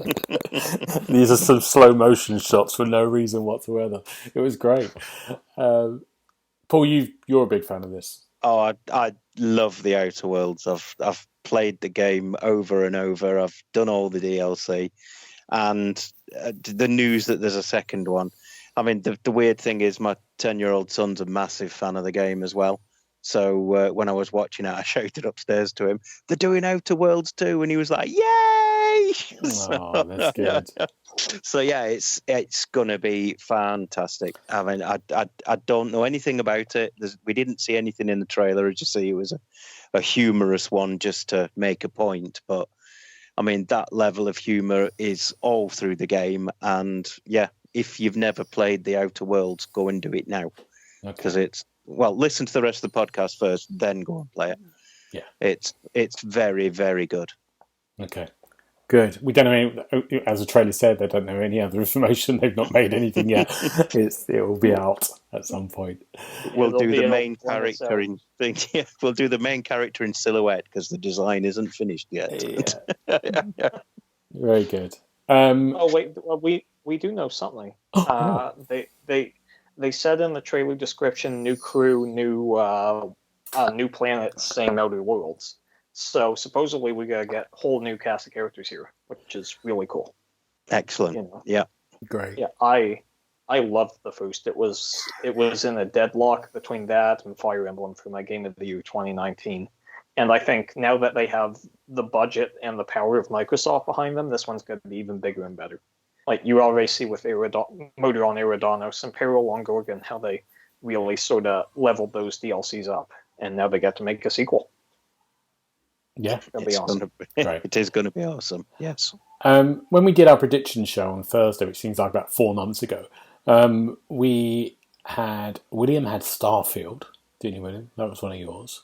These are some slow motion shots for no reason whatsoever. It was great. Paul, you're a big fan of this. Oh, I love the Outer Worlds. I've played the game over and over. I've done all the DLC, and the news that there's a second one. I mean, the weird thing is my 10-year-old son's a massive fan of the game as well. So when I was watching it, I shouted upstairs to him, "They're doing Outer Worlds 2," and he was like, "Yay!" Oh, that's good. So yeah, it's going to be fantastic. I mean, I don't know anything about it. We didn't see anything in the trailer. I just see it was a humorous one just to make a point. But I mean, that level of humor is all through the game. And yeah, if you've never played the Outer Worlds, go and do it now. Because listen to the rest of the podcast first, then go and play it. Yeah. It's very, very good. Okay. Good. We don't know any, as the trailer said, they don't know any other information. They've not made anything yet. It will be out at some point. We'll do the main character in thing. Yeah, we'll do the main character in silhouette because the design isn't finished yet. Yeah. Very good. We do know something. They said in the trailer description, new crew, new planets, same Outer Worlds. So supposedly we gotta get a whole new cast of characters here, which is really cool. Excellent. Yeah. Great. Yeah, I loved the first. It was in a deadlock between that and Fire Emblem for my Game of the Year 2019. And I think now that they have the budget and the power of Microsoft behind them, this one's going to be even bigger and better. Like you already see with Motor on Eridanos and Peril on Gorgon, how they really sort of leveled those DLCs up. And now they get to make a sequel. Yeah, it'll be awesome. It is going to be awesome. Yes. When we did our prediction show on Thursday, which seems like about 4 months ago, William had Starfield, didn't you, William? That was one of yours.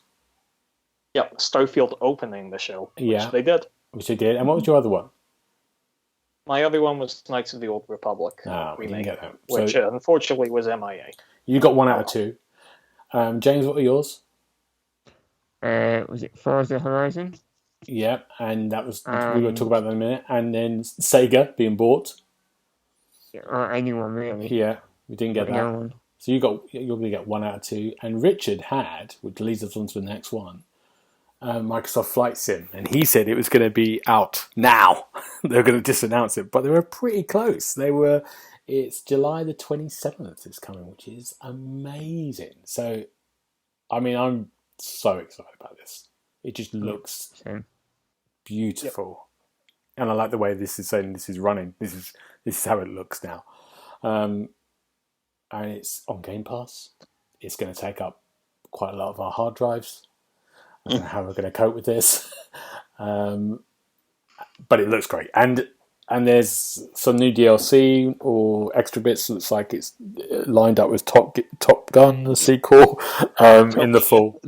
Yep, Starfield opening the show, which they did. Which they did. And what was your other one? My other one was Knights of the Old Republic we didn't get that. Which unfortunately was MIA. You got 1 out of 2. James, what were yours? Was it Forza Horizon? Yeah, and that was we will talk about that in a minute. And then Sega being bought. Or anyone really. Yeah. We didn't get that. No. So you're going to get 1 out of 2. And Richard had, which leads us on to the next one, Microsoft Flight Sim, and he said it was going to be out now. They were going to disannounce it, but they were pretty close. It's July the 27th it's coming, which is amazing. So, I mean, I'm so excited about this. It just looks beautiful. Yep. And I like the way this is saying this is running. This is how it looks now. And it's on Game Pass. It's going to take up quite a lot of our hard drives. I don't know how we're going to cope with this. But it looks great. And there's some new DLC or extra bits. Looks like it's lined up with Top Gun, the sequel, in the fall.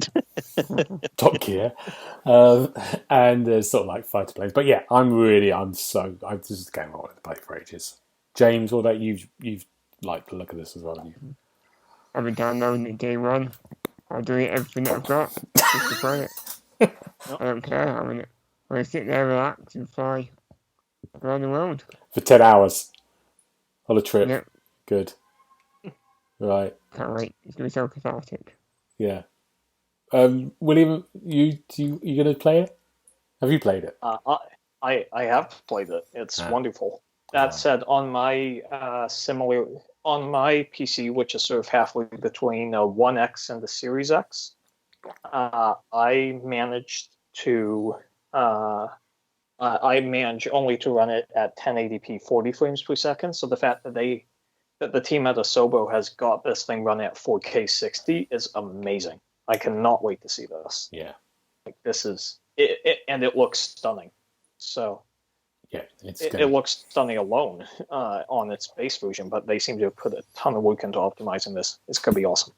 Top Gear. And there's sort of like fighter planes. But yeah, this is the game I wanted to play for ages. James, what about you? You've liked the look of this as well, haven't you? I've been downloading it day one. I'll do everything that I've got just to play it. I don't care. I'm going to sit there, relax, and fly around the world. For 10 hours on a trip. Yep. Good. Right. Can't wait. It's going to be so cathartic. Yeah. William, you going to play it? Have you played it? I have played it. It's wonderful. That said, on my on my PC, which is sort of halfway between One X and the Series X, I managed only to run it at 1080p 40 frames per second. So the fact that the team at Asobo has got this thing running at 4K 60 is amazing. I cannot wait to see this. Yeah, like this is it, and it looks stunning. So. Yeah, it looks stunning alone on its base version, but they seem to have put a ton of work into optimizing this. It's going to be awesome.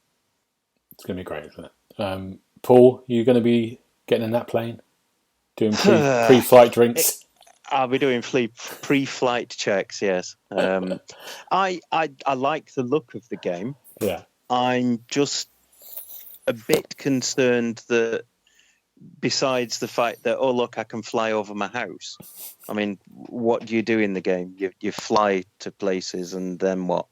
It's going to be great, isn't it? Paul, you going to be getting in that plane? Doing pre-flight drinks? I'll be doing pre-flight checks, yes. I like the look of the game. Yeah. I'm just a bit concerned that besides the fact that, oh, look, I can fly over my house. I mean, what do you do in the game? You fly to places and then what?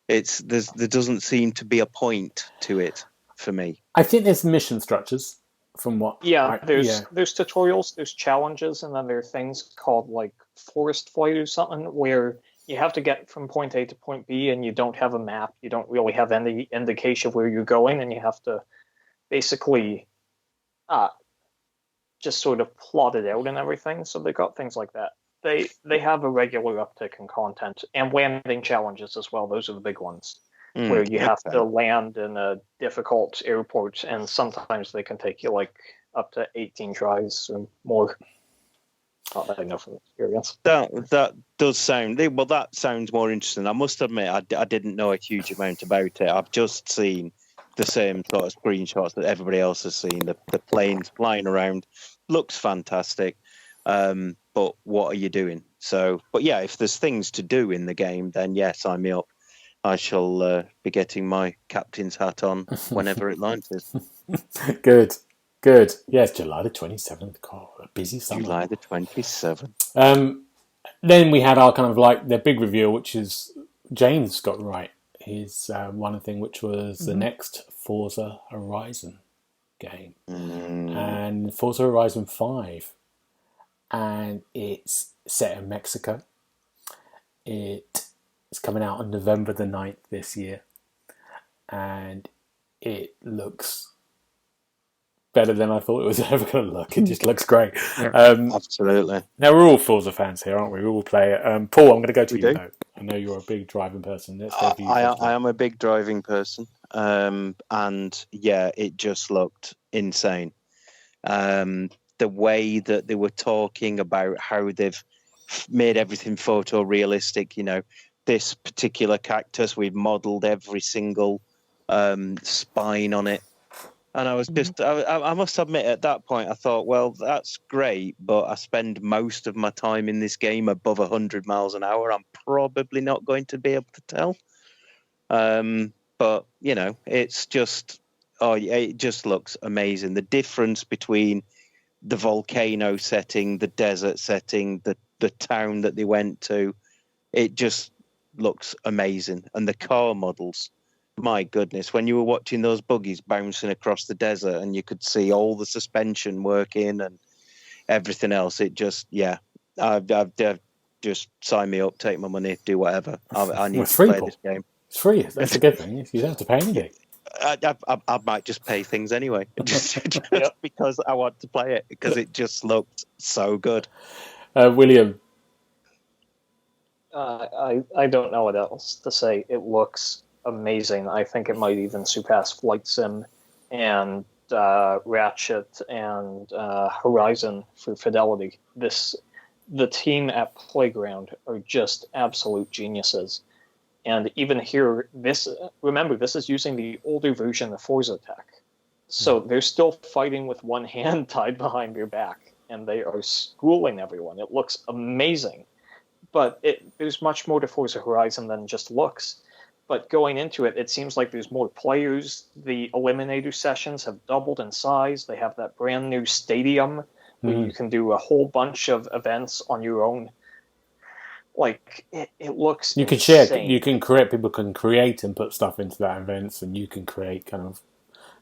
There doesn't seem to be a point to it for me. I think there's mission structures from what... There's tutorials, there's challenges, and then there are things called like Forest Flight or something where you have to get from point A to point B and you don't have a map. You don't really have any indication of where you're going, and you have to basically... just sort of plot it out and everything. So they got things like that. They have a regular uptick in content and landing challenges as well. Those are the big ones where you have to land in a difficult airport, and sometimes they can take you like up to 18 tries or more. I know from experience. That does sound well. That sounds more interesting. I must admit, I didn't know a huge amount about it. I've just seen the same sort of screenshots that everybody else has seen. The planes flying around looks fantastic, but what are you doing? So, but yeah, if there's things to do in the game, then yes, I'm up. I shall be getting my captain's hat on whenever it launches. Good. Yes, July the 27th. God, a busy summer. July the 27th. Then we had our kind of like the big reveal, which is James got right. His one thing, which was the next Forza Horizon game, and Forza Horizon 5, and it's set in Mexico. It is coming out on November the 9th this year, and it looks better than I thought it was ever going to look. It just looks great. Absolutely. Now, we're all Forza fans here, aren't we? We all play it. Paul, I'm going to go to you, though. I know you're a big driving person. I am a big driving person. And, yeah, it just looked insane. The way that they were talking about how they've made everything photorealistic, you know, this particular cactus, we've modelled every single spine on it. And I was just, I must admit, at that point, I thought, well, that's great, but I spend most of my time in this game above 100 miles an hour. I'm probably not going to be able to tell. But, you know, it's just, it just looks amazing. The difference between the volcano setting, the desert setting, the town that they went to, it just looks amazing, and the car models. My goodness, when you were watching those buggies bouncing across the desert, and you could see all the suspension working and everything else, it just I've just sign me up, take my money, do whatever. I need to play this game. It's free. That's a good thing. You don't have to pay anything. I might just pay things anyway, just because I want to play it, because it just looked so good. William? I don't know what else to say. It looks amazing. I think it might even surpass Flight Sim and Ratchet and Horizon for fidelity. The team at Playground are just absolute geniuses. And even here, remember, this is using the older version of Forza tech. So they're still fighting with one hand tied behind their back, and they are schooling everyone. It looks amazing. But there's much more to Forza Horizon than just looks. But going into it, it seems like there's more players. The Eliminator sessions have doubled in size. They have that brand new stadium where you can do a whole bunch of events on your own. Like, it looks You can insane. share. You can create. People can create and put stuff into that events, and you can create kind of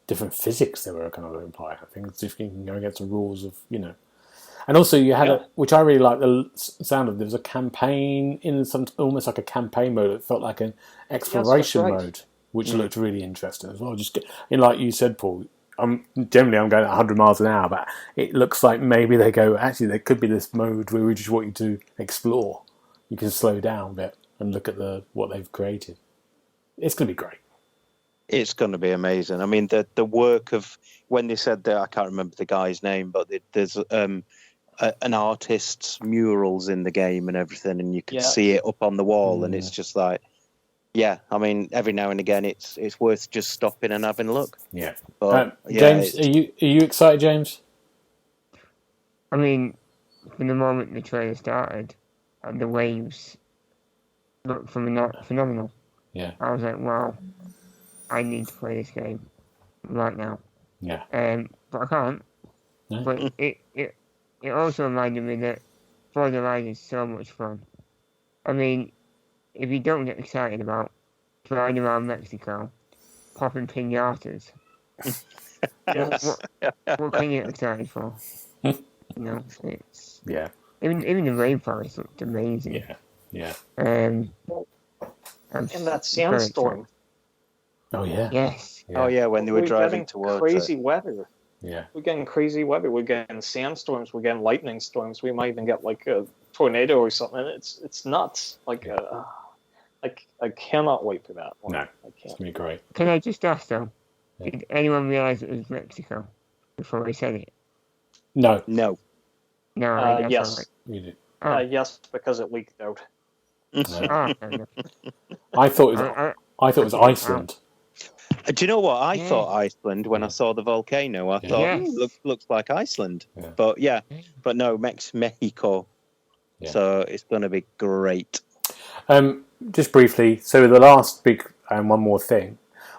different physics that were kind of implied. I think it's if you can go against the rules of And also, you had which I really like the sound of. There was a campaign in some almost like a campaign mode. It felt like an exploration mode, which looked really interesting as well. Just like you said, Paul. I'm going at 100 miles an hour, but it looks like maybe they go. Actually, there could be this mode where we just want you to explore. You can slow down a bit and look at what they've created. It's going to be great. It's going to be amazing. I mean, the work of when they said that, I can't remember the guy's name, but there's an artist's murals in the game and everything, and you can see it up on the wall, and it's just like, I mean, every now and again, it's worth just stopping and having a look. Yeah. But, James, are you excited, James? I mean, from the moment the trailer started, and the waves looked phenomenal. Yeah. I was like, wow, I need to play this game right now. Yeah. But I can't. No? But it also reminded me that Forza Horizon is so much fun. I mean, if you don't get excited about driving around Mexico, popping pinatas, what can you get excited for? It's even the rainforest looked amazing. Yeah. And that sandstorm. Oh yeah. Yes. Yeah. Oh yeah, when they were driving towards crazy weather. Yeah. We're getting crazy weather. We're getting sandstorms. We're getting lightning storms. We might even get like a tornado or something. It's nuts. Like I cannot wait for that one. No, I can't. It's gonna be great. Can I just ask though? Did anyone realize it was Mexico before I said it? No. No. Yes. You did. Yes, because it leaked out. Fair enough. I thought it was Iceland. Do you know what? I thought Iceland when I saw the volcano. I thought looks like Iceland. Yeah. But no, Mexico. Yeah. So it's going to be great. Just briefly, so the last big and one more thing,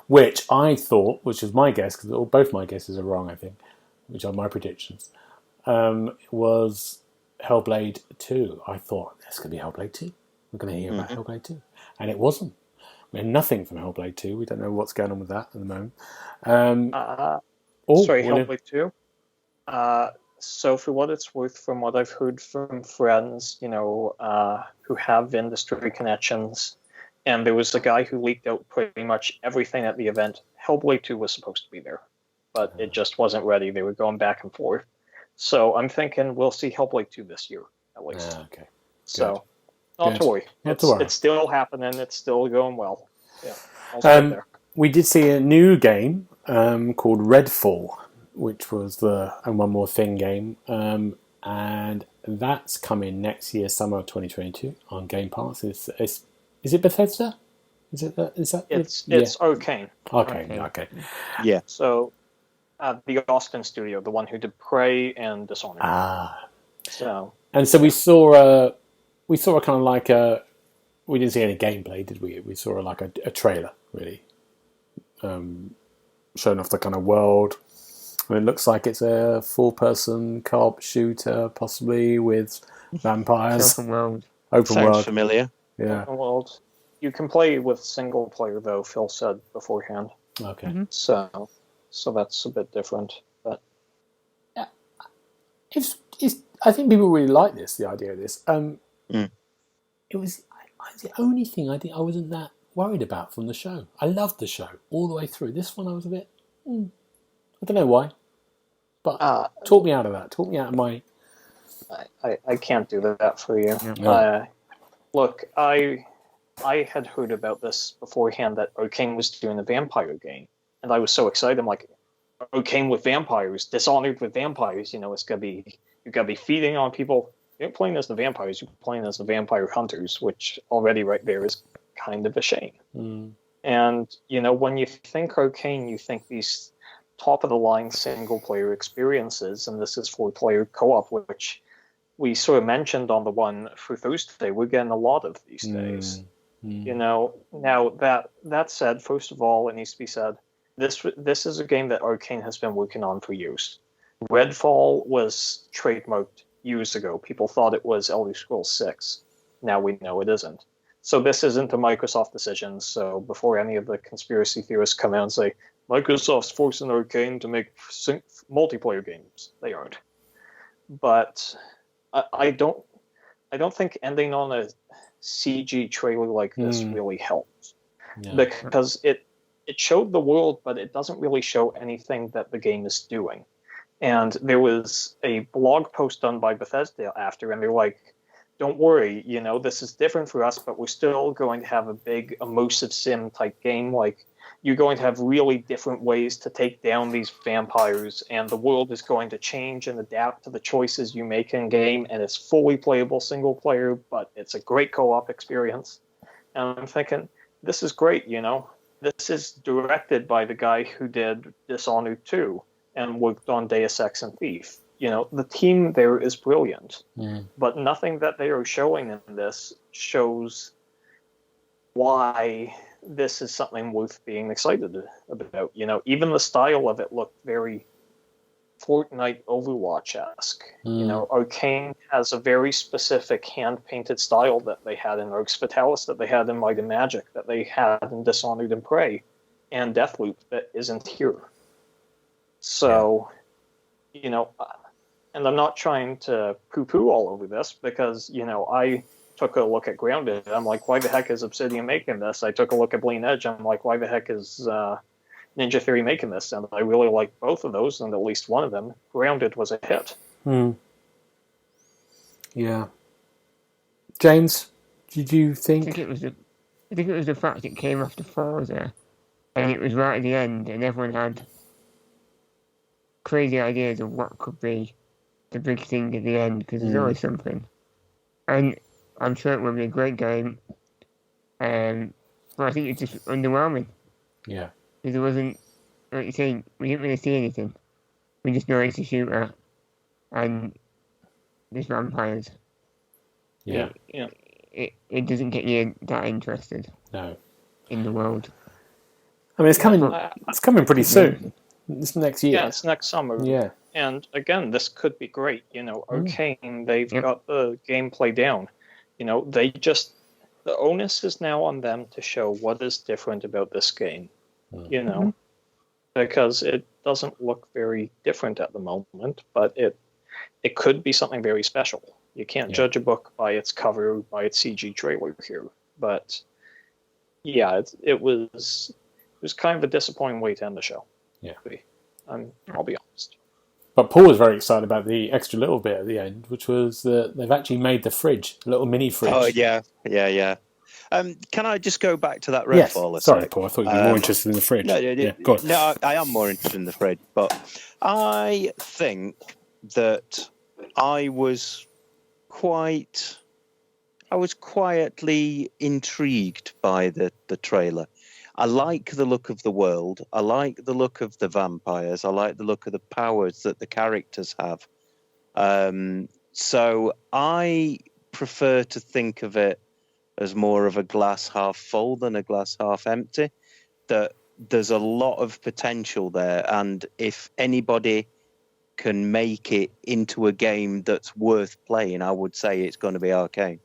which I thought, which is my guess, because both my guesses are wrong, I think, which are my predictions, was Hellblade 2. I thought, there's going to be Hellblade 2. We're going to hear about Hellblade 2. And it wasn't. We had nothing from Hellblade 2. We don't know what's going on with that at the moment. Hellblade 2? So for what it's worth, from what I've heard from friends, who have industry connections, and there was a guy who leaked out pretty much everything at the event. Hellblade 2 was supposed to be there, but it just wasn't ready. They were going back and forth. So I'm thinking we'll see Hellblade 2 this year, at least. Okay. So, not to worry. It's still happening. It's still going well. Yeah. We did see a new game called Redfall, which was the And One More Thing game. And that's coming next year, summer of 2022, on Game Pass. Is it Bethesda? It's Arcane. Okay. Yeah. So, the Austin studio, the one who did Prey and Dishonored. So we saw a kind of like a. We didn't see any gameplay, did we? We saw like a trailer, really, showing off the kind of world. And it looks like it's a 4-person co-op shooter, possibly with vampires. Open world. Sounds familiar. Yeah. Open world. You can play with single player though. Phil said beforehand. Okay. Mm-hmm. So that's a bit different. But it's I think people really like this. The idea of this. It was the only thing I think I wasn't that worried about from the show. I loved the show all the way through. This one I was a bit. I don't know why, but talk me out of that. Talk me out of my. I can't do that for you. No. Look, I had heard about this beforehand that Arcane was doing a vampire game, and I was so excited. I'm like, Arcane with vampires, Dishonored with vampires. You know, you're gonna be feeding on people. You're playing as the vampires. You're playing as the vampire hunters, which already right there is kind of a shame. And you know, when you think Arcane, you think these top of the line single player experiences, and this is 4-player co-op, which we sort of mentioned on the one for Thursday. We're getting a lot of these days. You know, now that said, first of all, it needs to be said, this is a game that Arcane has been working on for years. Redfall was trademarked years ago. People thought it was Elder Scrolls 6. Now we know it isn't. So this isn't a Microsoft decision. So before any of the conspiracy theorists come out and say, Microsoft's forcing Arcane to make multiplayer games, they aren't. But I don't think ending on a CG trailer like this really helps, because it showed the world, but it doesn't really show anything that the game is doing. And there was a blog post done by Bethesda after, and they're like, don't worry, you know, this is different for us, but we're still going to have a big immersive sim type game. Like, you're going to have really different ways to take down these vampires, and the world is going to change and adapt to the choices you make in game, and it's fully playable single player, but it's a great co-op experience. And I'm thinking, this is great, you know. This is directed by the guy who did Dishonored 2 and worked on Deus Ex and Thief. You know, the team there is brilliant, but nothing that they are showing in this shows why this is something worth being excited about. You know, even the style of it looked very Fortnite Overwatch-esque. You know, Arcane has a very specific hand-painted style that they had in Arx Fatalis, that they had in Might and Magic, that they had in Dishonored and Prey, and Deathloop that isn't here. So, you know, and I'm not trying to poo-poo all over this, because, you know, I took a look at Grounded. I'm like, why the heck is Obsidian making this? I took a look at Bleeding Edge. I'm like, why the heck is Ninja Theory making this? And I really like both of those, and at least one of them. Grounded was a hit. Yeah. James, did you think? I think it was the fact it came after Forza, and it was right at the end, and everyone had crazy ideas of what could be the big thing at the end, because there's always something. And I'm sure it will be a great game, but I think it's just underwhelming. Yeah. Because it wasn't, like you say, we didn't really see anything. We just know it's a shooter, and there's vampires. Yeah. It doesn't get you that interested. No. In the world. I mean, it's coming. It's coming pretty soon. This next year. Yeah, it's next summer. Yeah. And again, this could be great. You know, Arcane, they've got the gameplay down. You know, the onus is now on them to show what is different about this game. You know, because it doesn't look very different at the moment, but it could be something very special. You can't judge a book by its cover, by its CG trailer here. But yeah, it was kind of a disappointing way to end the show. Yeah, I'll be honest. But Paul was very excited about the extra little bit at the end, which was that they've actually made the fridge, a little mini fridge. Oh yeah. Can I just go back to that Redfall? Yes. Sorry, Paul. I thought you'd be more interested in the fridge. Go on. No, I am more interested in the fridge, but I think that I was quietly intrigued by the trailer. I like the look of the world. I like the look of the vampires. I like the look of the powers that the characters have. So I prefer to think of it as more of a glass half full than a glass half empty. That there's a lot of potential there, and if anybody can make it into a game that's worth playing, I would say it's going to be Arcane.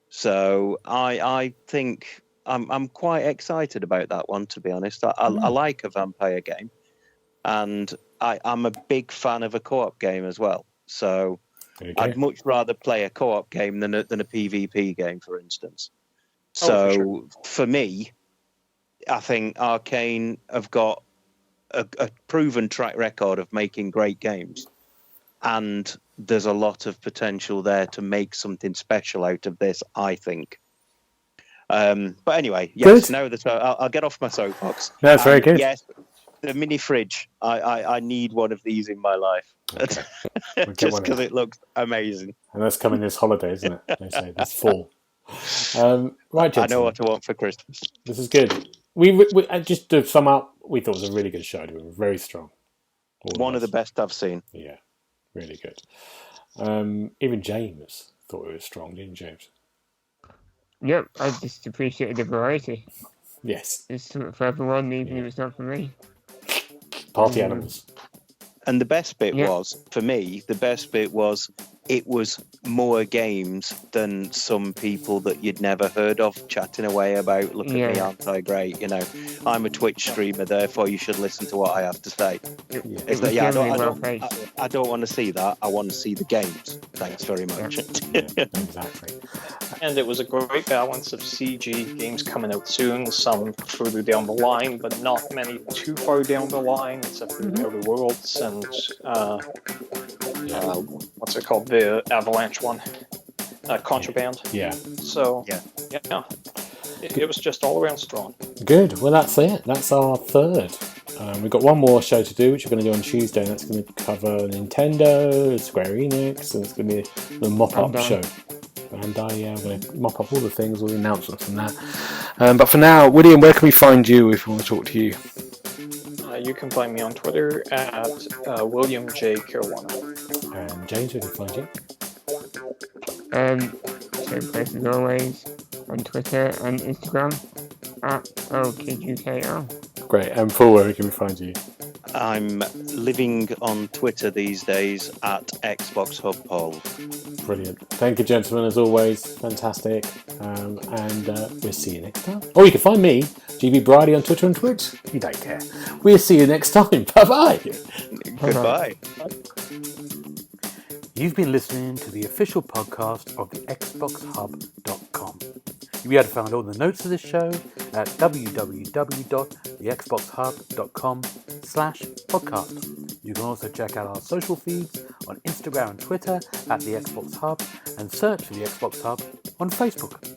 So I think I'm quite excited about that one, to be honest. I like a vampire game, and I'm a big fan of a co-op game as well. So I'd much rather play a co-op game than a PvP game, for instance. So for me, I think Arcane have got a proven track record of making great games, and there's a lot of potential there to make something special out of this, I think. But anyway, yes, now that I'll get off my soapbox. That's very good. Yes, the mini fridge. I need one of these in my life. Okay. Just because it looks amazing. And that's coming this holiday, isn't it? They say this fall. Right, gentlemen. I know what I want for Christmas. This is good. We just to sum up, we thought it was a really good show. We were very strong. One of the best I've seen. Yeah, really good. Even James thought it was strong, didn't James? Yep, I just appreciated the variety. Yes. It's for everyone, even if it's not for me. Party animals. And the best bit was, for me, it was more games than some people that you'd never heard of chatting away about. Look at me, aren't I great? You know, I'm a Twitch streamer, therefore you should listen to what I have to say. I don't want to see that. I want to see the games. Thanks very much. Exactly. And it was a great balance of CG games coming out soon, some further down the line, but not many too far down the line, except for the Outer Worlds and what's it called? The Avalanche one. Contraband. Yeah. So, it was just all around strong. Good. Well, that's it. That's our third. We've got one more show to do, which we're going to do on Tuesday, and that's going to cover Nintendo, Square Enix, and it's going to be the mop-up show. And I'm going to mop up all the things, all the announcements from that. But for now, William, where can we find you if we want to talk to you? You can find me on Twitter at William J. Caruana. And James, where can we find you? Same place as always, on Twitter and Instagram at OKidUKL. Great. And Paul, where can we find you? I'm living on Twitter these days at Xbox Hub Paul. Brilliant. Thank you, gentlemen, as always. Fantastic. And we'll see you next time. Or you can find me, GB Bridie, on Twitter and Twitch. You don't care. We'll see you next time. Bye-bye. Goodbye. You've been listening to the official podcast of the XboxHub.com. You'll be able to find all the notes of this show at www.thexboxhub.com/podcast. You can also check out our social feeds on Instagram and Twitter at the Xbox Hub, and search for the Xbox Hub on Facebook.